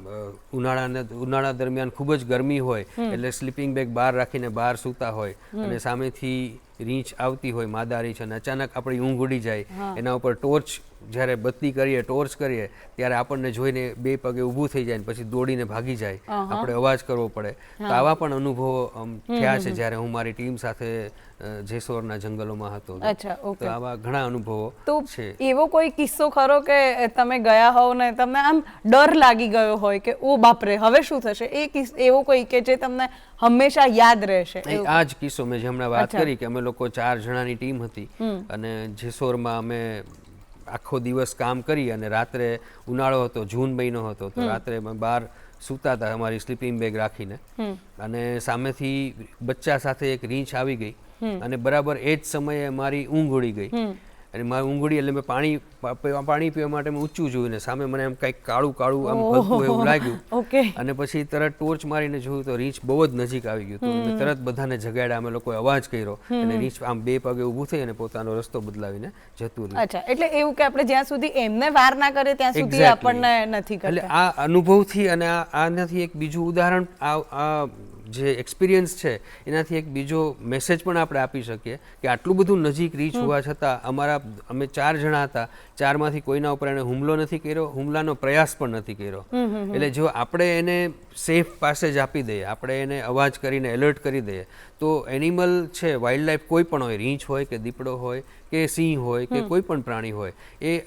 ઉનાળા દરમિયાન ખૂબ જ ગરમી હોય એટલે સ્લીપિંગ બેગ બહાર રાખીને બહાર સૂતા હોય અને સામેથી રીંછ આવતી હોય, માદા રીંછ, અને અચાનક આપણી ઊંઘ ઉડી જાય. એના ઉપર ટોર્ચ જ્યારે બત્તી કરીએ, ટોર્ચ કરીએ, ત્યારે આપણને જોઈને બે પગે ઊભું થઈ જાય, પછી દોડીને ભાગી જાય, આપણે અવાજ કરવો પડે. તો આવા પણ અનુભવો થયા છે જ્યારે હું મારી ટીમ સાથે જેસોરના જંગલોમાં હતો. તો આવા ઘણા અનુભવો છે.
એવો કોઈ કિસ્સો ખરો કે તમે ગયા હોવ ને તમને આમ ડર લાગી ગયો હોય કે ઓ બાપરે હવે શું થશે, એવો કોઈ કે જે તમને હંમેશા યાદ રહેશે?
આ જ કિસ્સો મેં જે હમણાં વાત કરી કે અમે લોકો 4 જણાની ટીમ હતી અને જેસોરમાં અમે આખો દિવસ કામ કરી અને રાત્રે ઉનાળો હતો, જૂન મહિનો હતો, તો રાત્રે અમે બહાર સૂતા હતા અમારી સ્લીપિંગ બેગ રાખીને, અને સામેથી બચ્ચા સાથે એક રીંછ આવી ગઈ અને બરાબર એ જ સમયે મારી ઊંઘ ઉડી ગઈ. અને મારી ઊંઘ ઉડી એટલે મેં પાણી પીવા માટે મેં ઊંચું જોયું ને સામે મને એમ કંઈક કાળું કાળું આમ હલતું એવું લાગ્યું. અને પછી તરત ટોર્ચ મારીને જોયું તો રીંછ બહુ જ નજીક આવી ગયું. તો મેં તરત બધાને જગાડ્યા, અમે લોકોએ અવાજ કર્યો અને રીંછ આમ બે પગે ઊભું થઈ અને પોતાનો રસ્તો બદલાવીને જતું રહ્યું.
અચ્છા, એટલે એવું કે આપણે જ્યાં સુધી એમને વાર ના કરે ત્યાં સુધી આપણને નથી કરતા.
એટલે આ અનુભવથી અને આનાથી એક બીજું ઉદાહરણ, આ જે એક્સપિરિયન્સ છે એનાથી એક બીજો મેસેજ પણ આપણે આપી શકીએ કે આટલું બધું નજીક રીચ હોવા છતાં અમે 4 જણા હતા, 4માંથી કોઈના ઉપર એને હુમલો નથી કર્યો, હુમલાનો પ્રયાસ પણ નથી કર્યો. એટલે જો આપણે એને સેફ પાસે જ આપી દઈએ, આપણે એને અવાજ કરીને એલર્ટ કરી દઈએ, તો એનિમલ છે, વાઇલ્ડ લાઈફ કોઈ પણ હોય, રીંછ હોય કે દીપડો હોય કે સિંહ હોય કે કોઈ પણ પ્રાણી હોય, એ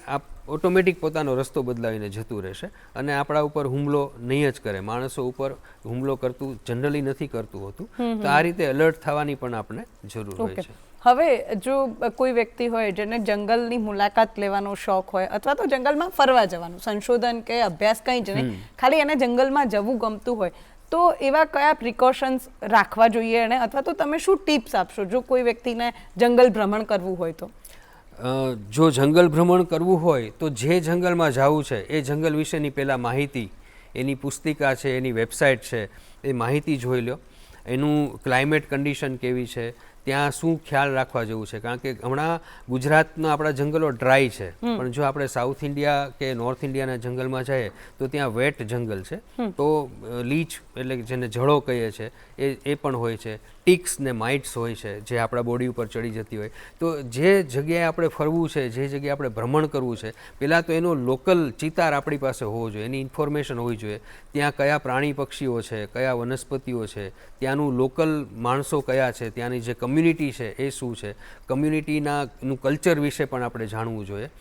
ઓટોમેટિક પોતાનો રસ્તો બદલાવીને જતું રહેશે અને આપણા ઉપર હુમલો નહીં જ કરે. માણસો ઉપર હુમલો કરતું જનરલી નથી કરતું હોતું. તો આ રીતે એલર્ટ થવાની પણ આપણે જરૂર હોય છે.
હવે જો કોઈ વ્યક્તિ હોય જેને જંગલની મુલાકાત લેવાનો શોખ હોય અથવા તો જંગલમાં ફરવા જવાનું, સંશોધન કે અભ્યાસ કંઈ જ નહીં, ખાલી એને જંગલમાં જવું ગમતું હોય, તો એવા કયા પ્રિકોશન્સ રાખવા જોઈએ એને, અથવા તો તમે શું ટિપ્સ આપશો જો કોઈ વ્યક્તિને જંગલ ભ્રમણ કરવું હોય તો?
જો જંગલ ભ્રમણ કરવું હોય તો જે જંગલમાં જવું છે એ જંગલ વિશેની પહેલાં માહિતી, એની પુસ્તિકા છે, એની વેબસાઇટ છે, એ માહિતી જોઈ લો. એનું ક્લાઇમેટ કન્ડિશન કેવી છે, ત્યાં શું ખ્યાલ રાખવા જેવું છે. કારણ કે હમણાં ગુજરાતના આપણા જંગલો ડ્રાય છે, પણ જો આપણે સાઉથ ઇન્ડિયા કે નોર્થ ઇન્ડિયાના જંગલમાં જઈએ તો ત્યાં વેટ જંગલ છે. તો લીચ એટલે જેને જળો કહીએ છીએ એ પણ હોય છે, ટિક્સ ને માઇટ્સ હોય છે જે આપણા બોડી ઉપર ચડી જતી હોય. તો જે જગ્યાએ આપણે ફરવું છે, જે જગ્યાએ આપણે ભ્રમણ કરવું છે, પહેલાં તો એનો લોકલ ચિતાર આપણી પાસે હોવો જોઈએ, એની ઇન્ફોર્મેશન હોવી જોઈએ. ત્યાં કયા પ્રાણી પક્ષીઓ છે, કયા વનસ્પતિઓ છે, ત્યાંનું લોકલ માણસો કયા છે, ત્યાંની જે કમ્યુનિટી છે એ શું છે, કમ્યુનિટીનું કલ્ચર વિશે પણ આપણે જાણવું જોઈએ.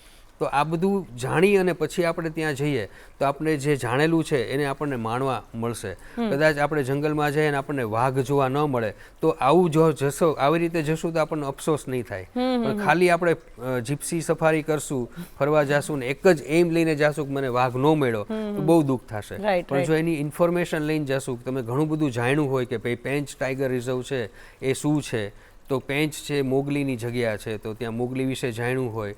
તો આ બધું જાણી અને પછી આપણે ત્યાં જઈએ તો આપણે જે જાણેલું છે એને આપણને માણવા મળશે. કદાચ આપણે જંગલમાં જઈએ અને આપણને વાઘ જોવા ન મળે તો આવું જો જશો, આવી રીતે જશું તો આપણને અફસોસ નહીં થાય. પણ ખાલી આપણે જીપ્સી સફારી કરશું, ફરવા જશું ને એક જ એમ લઈને જશું કે મને વાઘ ન મળ્યો તો બહુ દુઃખ થશે. પણ જો એની ઇન્ફોર્મેશન લઈને જશું, તમે ઘણું બધું જાણ્યું હોય કે ભાઈ પેંચ ટાઈગર રિઝર્વ છે એ શું છે, તો પેંચ છે મોગલીની જગ્યા છે, તો ત્યાં મોગલી વિશે જાણ્યું હોય,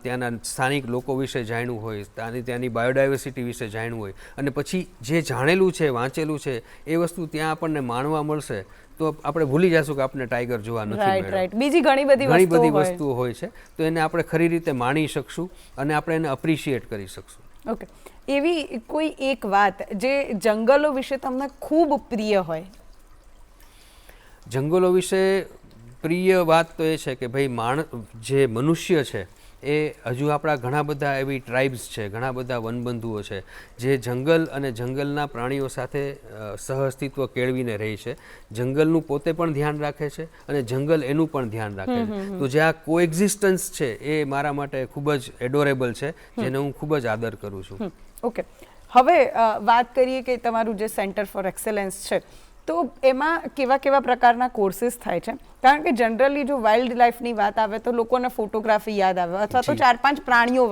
ત્યાંના સ્થાનિક લોકો વિશે જાણ્યું હોય, ત્યાંની બાયોડાયવર્સિટી વિશે જાણ્યું હોય, અને પછી જે જાણેલું છે, વાંચેલું છે એ વસ્તુ ત્યાં આપણને માણવા મળશે, તો આપણે ભૂલી જશું કે આપણે ટાઈગર જોવા નથી મળ્યો.
બીજી ઘણી બધી
વસ્તુઓ હોય છે, તો એને આપણે ખરી રીતે માણી શકશું અને આપણે એને અપ્રિશિએટ કરી શકશું.
ઓકે, એવી કોઈ એક વાત જે જંગલો વિશે તમને ખૂબ પ્રિય હોય?
જંગલો વિશે પ્રિય વાત તો એ છે કે ભાઈ જે મનુષ્ય છે એ હજુ આપણા ઘણા બધા એવી ટ્રાઇબ્સ છે, ઘણા બધા વનબંધુઓ છે જે જંગલ અને જંગલના પ્રાણીઓ સાથે સહઅસ્તિત્વ કેળવીને રહે છે, જંગલનું પોતે પણ ધ્યાન રાખે છે અને જંગલ એનું પણ ધ્યાન રાખે છે. તો જે આ કોએક્ઝિસ્ટન્સ છે એ મારા માટે ખૂબ જ એડોરેબલ છે, જેને હું ખૂબ જ આદર કરું છું.
ઓકે, હવે વાત કરીએ કે તમારું જે સેન્ટર ફોર એક્સેલન્સ છે
તો એમાં કેવા કેવા પ્રકારના કોર્સીસ થાય છે? કારણ કે જનરલી જો વાઇલ્ડ લાઈફની વાત આવે તો લોકોને ફોટોગ્રાફી યાદ આવે અથવા તો 4-5 પ્રાણીઓ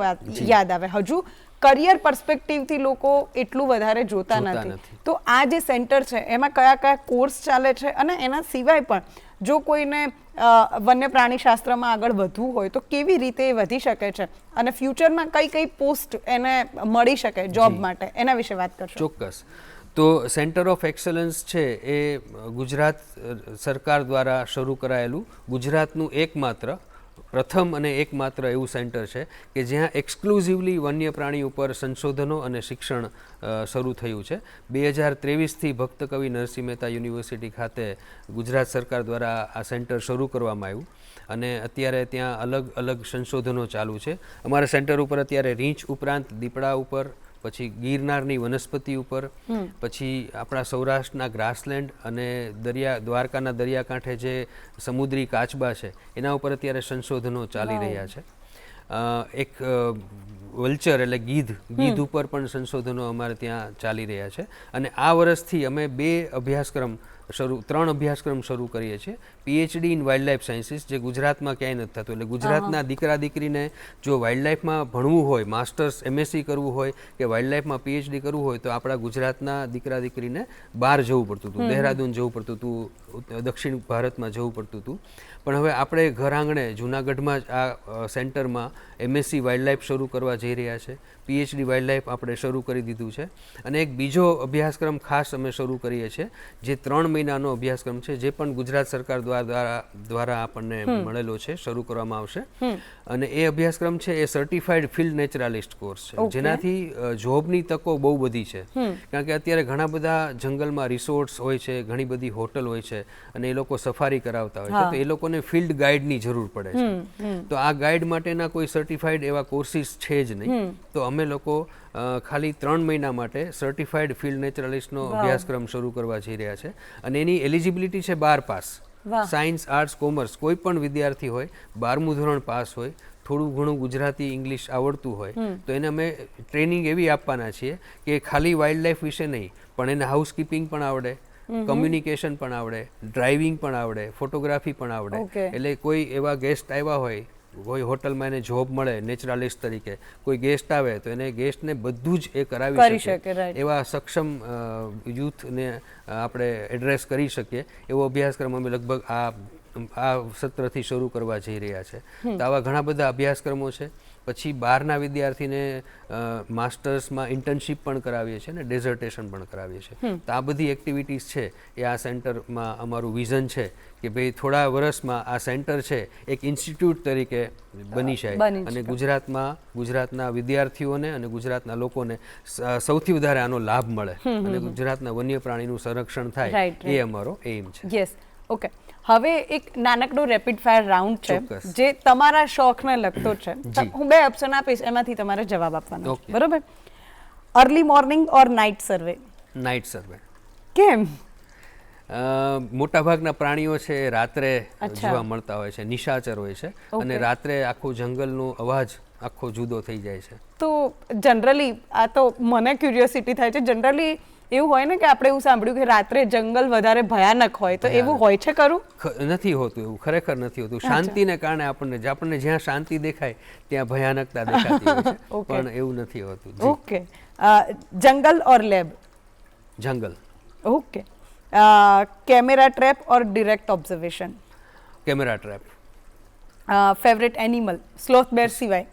યાદ આવે. હજુ કરિયર પર્સપેક્ટિવથી લોકો એટલું વધારે જોતા નથી. તો આ જે સેન્ટર છે એમાં કયા કયા કોર્સ ચાલે છે, અને એના સિવાય પણ જો કોઈને વન્ય પ્રાણી શાસ્ત્રમાં આગળ વધવું હોય તો કેવી રીતે એ વધી શકે છે, અને ફ્યુચરમાં કઈ કઈ પોસ્ટ એને મળી શકે જોબ માટે, એના વિશે વાત કરશો?
ચોક્કસ. તો સેન્ટર ઓફ એક્સલન્સ છે એ ગુજરાત સરકાર દ્વારા શરૂ કરાયેલું ગુજરાતનું પ્રથમ અને એકમાત્ર એવું સેન્ટર છે કે જ્યાં એક્સક્લુઝિવલી વન્ય પ્રાણી ઉપર સંશોધનો અને શિક્ષણ શરૂ થયું છે. 2023થી ભક્ત કવિ નરસિંહ મહેતા યુનિવર્સિટી ખાતે ગુજરાત સરકાર દ્વારા આ સેન્ટર શરૂ કરવામાં આવ્યું, અને અત્યારે ત્યાં અલગ અલગ સંશોધનો ચાલુ છે. અમારા સેન્ટર ઉપર અત્યારે રીંછ ઉપરાંત દીપડા ઉપર, પછી ગિરનારની વનસ્પતિ ઉપર, પછી આપણા સૌરાષ્ટ્રના ગ્રાસલેન્ડ અને દ્વારકાના દરિયાકાંઠે જે સમુદ્રી કાચબા છે એના ઉપર અત્યારે સંશોધનો ચાલી રહ્યા છે. એક વલ્ચર એટલે ગીધ ઉપર પણ સંશોધનો અમારે ત્યાં ચાલી રહ્યા છે. અને આ વર્ષથી અમે 3 અભ્યાસક્રમ શરૂ કરીએ છીએ. PhD in wild life sciences, જે ગુજરાતમાં ક્યાંય નથી થતું. એટલે ગુજરાતના દીકરા દીકરીને જો વાઇલ્ડ લાઈફમાં ભણવું હોય, માસ્ટર્સ MSc કરવું હોય કે વાઇલ્ડ લાઈફમાં PhD કરવું હોય, તો આપણા ગુજરાતના દીકરા દીકરીને બહાર જવું પડતું હતું, દહેરાદૂન જવું પડતું હતું, દક્ષિણ ભારતમાં જવું પડતું હતું. પણ હવે આપણે ઘર આંગણે જૂનાગઢમાં જ આ સેન્ટરમાં MSc વાઇલ્ડ લાઈફ શરૂ કરવા જઈ રહ્યા છે. PhD વાઇલ્ડ લાઈફ આપણે શરૂ કરી દીધું છે. અને એક બીજો અભ્યાસક્રમ ખાસ અમે શરૂ કરીએ છીએ, જે 3 મહિનાનો અભ્યાસક્રમ છે, જે પણ ગુજરાત સરકાર દ્વારા આપણને મળેલો છે, શરૂ કરવામાં આવશે. અને એ અભ્યાસક્રમ છે એ સર્ટિફાઈડ ફિલ્ડ નેચરાલિસ્ટ કોર્સ છે, જેનાથી જોબની તકો બહુ બધી છે. કારણ કે અત્યારે ઘણા બધા જંગલમાં રિસોર્ટ્સ હોય છે, ઘણી બધી હોટલ હોય છે, અને એ લોકો સફારી કરાવતા હોય છે, તો એ લોકોને ફિલ્ડ ગાઈડની જરૂર પડે છે. તો આ ગાઈડ માટેના કોઈ સર્ટિફાઈડ એવા કોર્સિસ છે જ નહીં. તો અમે લોકો ખાલી 3 મહિના માટે સર્ટિફાઈડ ફિલ્ડ નેચરાલિસ્ટનો અભ્યાસક્રમ શરૂ કરવા જઈ રહ્યા છે. અને એની એલિજિબિલિટી છે 12 પાસ. સાયન્સ, આર્ટ્સ, કોમર્સ કોઈ પણ વિદ્યાર્થી હોય, 12મું ધોરણ પાસ હોય, થોડું ઘણું ગુજરાતી ઇંગ્લિશ આવડતું હોય, તો એને અમે ટ્રેનિંગ એવી આપવાના છીએ કે ખાલી વાઇલ્ડ લાઈફ વિશે નહીં, પણ એને હાઉસકીપિંગ પણ આવડે, કમ્યુનિકેશન પણ આવડે, ડ્રાઇવિંગ પણ આવડે, ફોટોગ્રાફી પણ આવડે. એટલે કોઈ એવા ગેસ્ટ આવ્યા હોય, કોઈ હોટલમાં એને જોબ મળે નેચરાલિસ્ટ તરીકે, કોઈ ગેસ્ટ આવે તો એને ગેસ્ટને બધું જ એ કરાવી શકે, એવા સક્ષમ યુથને આપણે એડ્રેસ કરી શકીએ એવો અભ્યાસક્રમ અમે લગભગ આ સત્રથી શરૂ કરવા જઈ રહ્યા છે. તો આવા ઘણા બધા અભ્યાસક્રમો છે. પછી બહારના વિદ્યાર્થીને માસ્ટર્સમાં ઇન્ટર્નશીપ પણ કરાવીએ છીએ અને ડેઝર્ટેશન પણ કરાવીએ છીએ. તો આ બધી એક્ટિવિટીઝ છે એ આ સેન્ટરમાં અમારું વિઝન છે કે ભાઈ થોડા વર્ષમાં આ સેન્ટર છે એક ઇન્સ્ટિટ્યૂટ તરીકે બની જાય અને ગુજરાતના વિદ્યાર્થીઓને અને ગુજરાતના લોકોને સૌથી વધારે આનો લાભ મળે અને ગુજરાતના વન્ય પ્રાણીનું સંરક્ષણ થાય, એ અમારો એઇમ છે.
Yes, okay. હવે એક નાનકડો રેપિડ ફાયર રાઉન્ડ છે જે તમારા શોખને લગતો છે. હું 2 ઓપ્શન આપીશ, એમાંથી તમારે જવાબ આપવાનો છે, બરોબર? Early morning or night survey?
Night સર્વે.
કેમ?
મોટાભાગના પ્રાણીઓ છે રાત્રે જોવા મળતા હોય છે, નિશાચર હોય છે, અને રાત્રે આખું જંગલનો અવાજ આખો જુદો થઈ જાય છે. તો
જનરલી આ તો મને ક્યુરિયોસિટી થાય છે, જનરલી એવું હોય ને કે આપણે એવું સાંભળ્યું કે રાત્રે જંગલ વધારે ભયાનક હોય, તો એવું હોય છે ખરું?
નથી હોતું, એવું ખરેખર નથી હોતું. શાંતિને કારણે આપણને જ્યાં શાંતિ દેખાય ત્યાં ભયાનકતા દેખાતી હોય છે, પણ એવું નથી હોતું.
Okay. Jungle or lab?
Jungle.
Okay. Camera trap or direct observation?
Camera trap.
Favourite animal sloth bear સિવાય?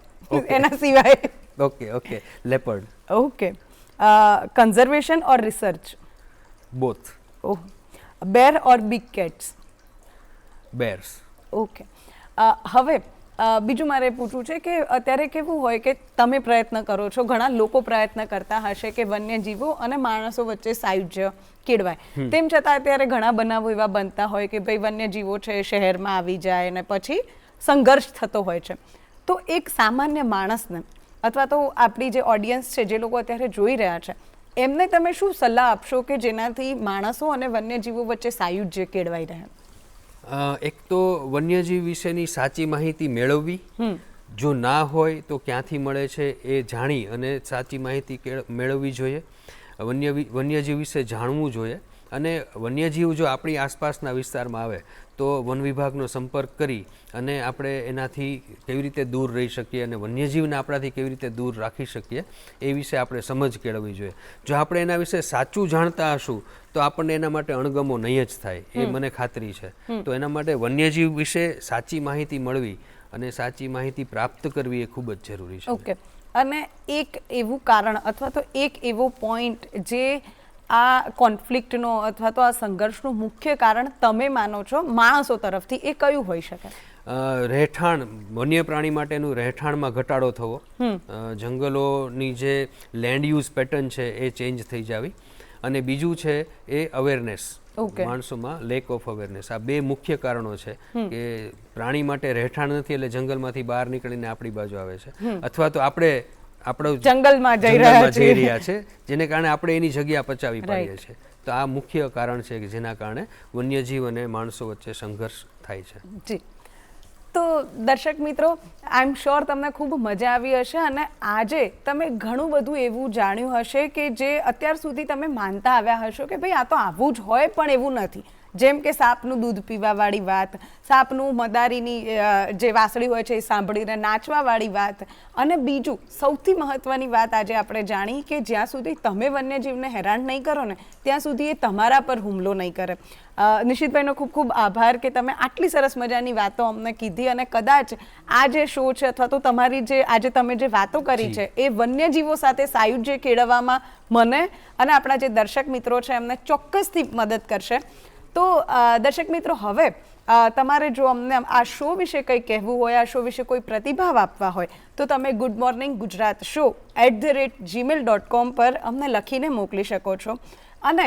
એના સિવાય?
Okay. Leopard.
Okay. conservation or research?
Both.
Oh. Bear or big cats?
Bears.
Okay. હવે બીજું મારે પૂછવું છે કે અત્યારે કેવું હોય કે તમે પ્રયત્ન કરો છો, ઘણા લોકો પ્રયત્ન કરતા હશે કે વન્યજીવો અને માણસો વચ્ચે સાયુજ્ય કેળવાય, તેમ છતાં અત્યારે ઘણા બનાવો એવા બનતા હોય કે ભાઈ વન્યજીવો છે શહેરમાં આવી જાય અને પછી સંઘર્ષ થતો હોય છે. તો એક સામાન્ય માણસને અથવા તો આપણી જે ઓડિયન્સ છે, જે લોકો અત્યારે જોઈ રહ્યા છે, એમને તમે શું સલાહ આપશો કે જેનાથી માણસો અને વન્યજીવો વચ્ચે સાયુજ્ય કેળવાઈ રહે?
એક તો વન્યજીવ વિશેની સાચી માહિતી મેળવવી, જો ના હોય તો ક્યાંથી મળે છે એ જાણી અને સાચી માહિતી મેળવવી જોઈએ. વન્યજીવ વિશે જાણવું જોઈએ અને વન્યજીવ જો આપણી આસપાસના વિસ્તારમાં આવે તો વન વિભાગનો સંપર્ક કરી અને આપણે એનાથી કેવી રીતે દૂર રહી શકીએ અને વન્યજીવને આપણાથી કેવી રીતે દૂર રાખી શકીએ એ વિશે આપણે સમજ કેળવવી જોઈએ. જો આપણે એના વિશે સાચું જાણતા હશું તો આપણને એના માટે અણગમો નહીં જ થાય, એ મને ખાતરી છે. તો એના માટે વન્યજીવ વિશે સાચી માહિતી મળવી અને સાચી માહિતી પ્રાપ્ત કરવી એ ખૂબ જ જરૂરી છે.
ઓકે, અને એક એવું કારણ અથવા તો એક એવો પોઈન્ટ જે આ કોન્ફ્લિક્ટનો અથવા તો આ સંઘર્ષનું મુખ્ય કારણ તમે માનો છો માણસો તરફથી, એ કયું હોઈ શકે?
રહેઠાણ, વન્ય પ્રાણી માટેનું રહેઠાણમાં ઘટાડો થવો, જંગલોની જે લેન્ડ યુઝ પેટર્ન છે એ ચેન્જ થઈ જાવી, અને બીજું છે એ અવેરનેસ, માણસોમાં લેક ઓફ અવેરનેસ. આ બે મુખ્ય કારણો છે કે પ્રાણી માટે રહેઠાણ નથી એટલે જંગલમાંથી બહાર નીકળીને આપણી બાજુ આવે છે, અથવા તો આપણે આપણો
જંગલમાં જઈ રહ્યા
છે જેને કારણે આપણે એની જગ્યા પચાવી પાડીએ છીએ. તો આ મુખ્ય કારણ છે કે જેના કારણે વન્યજીવ અને માણસો વચ્ચે સંઘર્ષ થાય છે.
જી, તો દર્શક મિત્રો, આઈ એમ શ્યોર તમને ખૂબ મજા આવી હશે અને આજે તમે ઘણું બધું એવું જાણ્યું હશે કે જે અત્યાર સુધી તમે માનતા આવ્યા હશો કે ભાઈ આ તો આવું જ હોય, પણ એવું નથી. જેમ કે સાપનું દૂધ પીવાવાળી વાત, સાપનું મદારીની જે વાસળી હોય છે એ સાંભળીને નાચવાવાળી વાત, અને બીજું સૌથી મહત્ત્વની વાત આજે આપણે જાણી કે જ્યાં સુધી તમે વન્યજીવને હેરાન નહીં કરો ને ત્યાં સુધી એ તમારા પર હુમલો નહીં કરે. નિશિતભાઈનો ખૂબ ખૂબ આભાર કે તમે આટલી સરસ મજાની વાતો અમને કીધી, અને કદાચ આ જે શો છે અથવા તો તમારી જે આજે તમે જે વાતો કરી છે એ વન્યજીવો સાથે સાયુજ્ય કેળવવામાં મને અને આપણા જે દર્શક મિત્રો છે એમને ચોક્કસથી મદદ કરશે. તો દર્શક મિત્રો, હવે તમારે જો અમને આ શો વિશે કંઈ કહેવું હોય, આ શો વિશે કોઈ પ્રતિભાવ આપવા હોય તો તમે good morning Gujarat show @gmail.com પર અમને લખીને મોકલી શકો છો. અને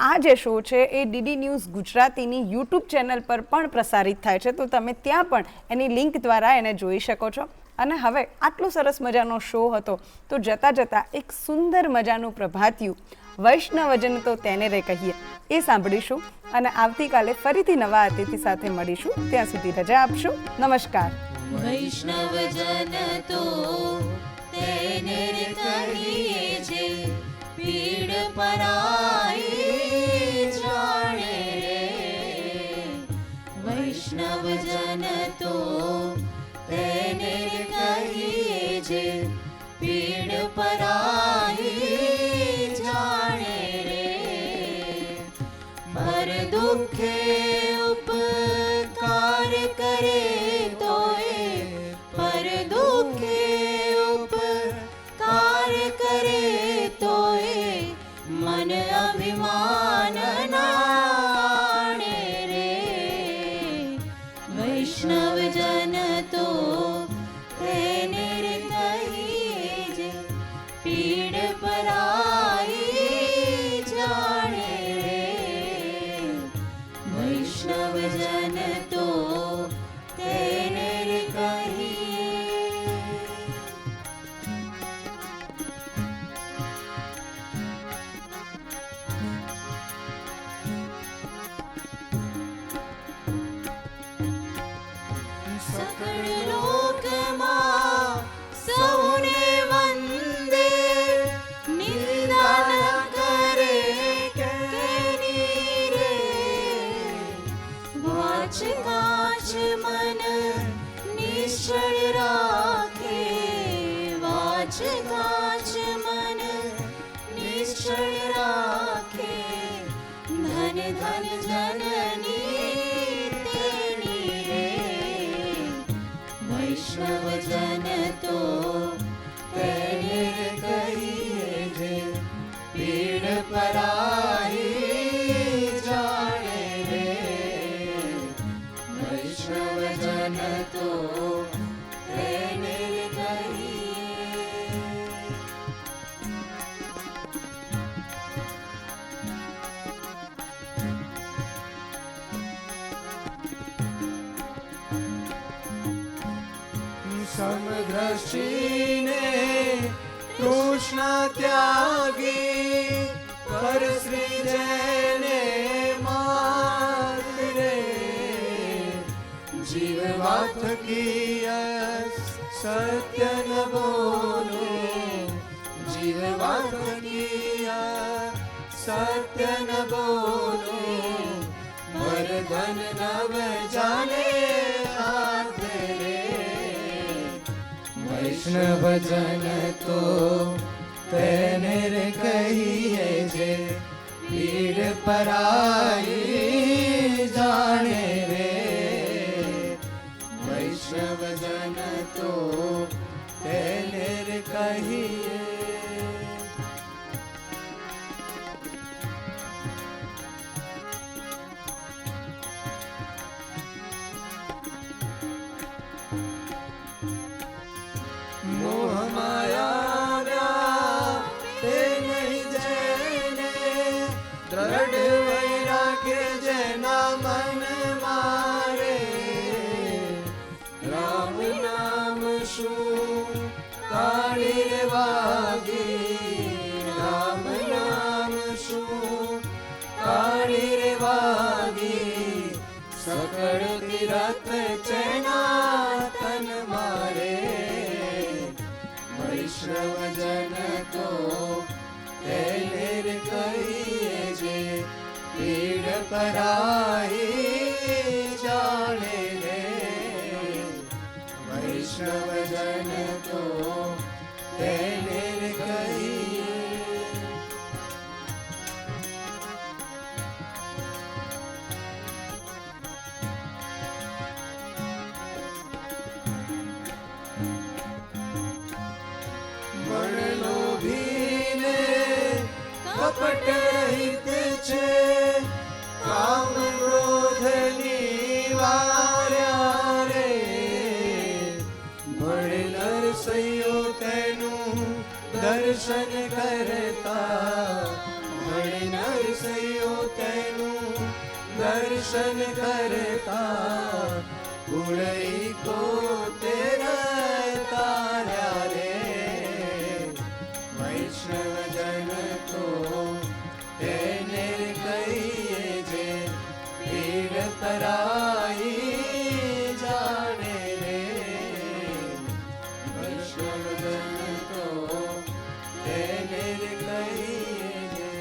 આ જે શો છે એ ડીડી ન્યૂઝ ગુજરાતીની યુટ્યુબ ચેનલ પર પણ પ્રસારિત થાય છે, તો તમે ત્યાં પણ એની લિંક દ્વારા એને જોઈ શકો છો. અને હવે આટલો સરસ મજાનો શો હતો તો જતાં જતાં એક સુંદર મજાનું પ્રભાતિયું વૈષ્ણવજન તો તેને રે કહીએ એ સાંભળીશું અને આવતીકાલે ફરીથી નવા અતિથિ સાથે મળીશું. ત્યાં સુધી રજા આપશો. નમસ્કાર.
વૈષ્ણવજન તો તેને રે કહીએ જે પીડ પરાઈ જાણે રે. વૈષ્ણવજન તો તેને રે કહીએ જે પીડ પરાઈ દુઃખે ઉપકાર કરે તો પર દુઃખે ઉપકાર કરે તો મન અભિમાન નાણે રે. વૈષ્ણવજન તો તેને રે કહીએ જે પીડ પરાઈ જાણે. વૈષ્ણવજન તો તેને રે કહીએ. સકળ લોકમાં સૌને વંદે, નિંદા ન કરે કેની રે. વાચ કાચ મન નિશ્ચળ રાખે, વાચ કાચ મન નિશ્ચળ રાખે. ધન ધન જનની તેની રે. વૈષ્ણવજન તો તેને કહીએ જે પીડ પરાઈ જાણે રે. વૈષ્ણવજન તો તેને કહીએ.
સમદ્રષ્ટિને કૃષ્ણ ત્યાગી પર શ્રી જયને માત રે. જીવવા થકી સત્ય ન બોલે, જીવવા થકી સત્ય ન બોલો વરધન નવ જાને હાથ રે વૈષ્ણવજન તો તેને રે કહીએ જે પીડ પરાઈ જાણે રે વૈષ્ણવજન તો તેને રે કહીએ. મોહ માયા તે નહીં જેને દ્રઢ વૈરાગ્ય જેના મન મારે રામ નામ શું કાળી રે વાગી રામ નામ શું કાળી રે વાગી સકળ તીરથ ચેના તન મારે વૈષ્ણવજન તો તેને રે કહીએ જે પીડ પરાઈ જાણે રે વૈષ્ણવજન તો તેને રે કહીએ. લોભીને કપટ રહિત છે કામ ક્રોધ નિવાર્યા રે મળે નરસૈયો તેનું દર્શન કરતા મળે નરસૈયો તેનું દર્શન કરતા ગુણઈ કો તેરા તાર્યા રે વૈષ્ણવજન તો તેને કહીએ જે પીડ પરાઈ જાણે રે વૈષ્ણવજન તો તેને કહીએ જે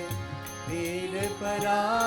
પીડ પરાઈ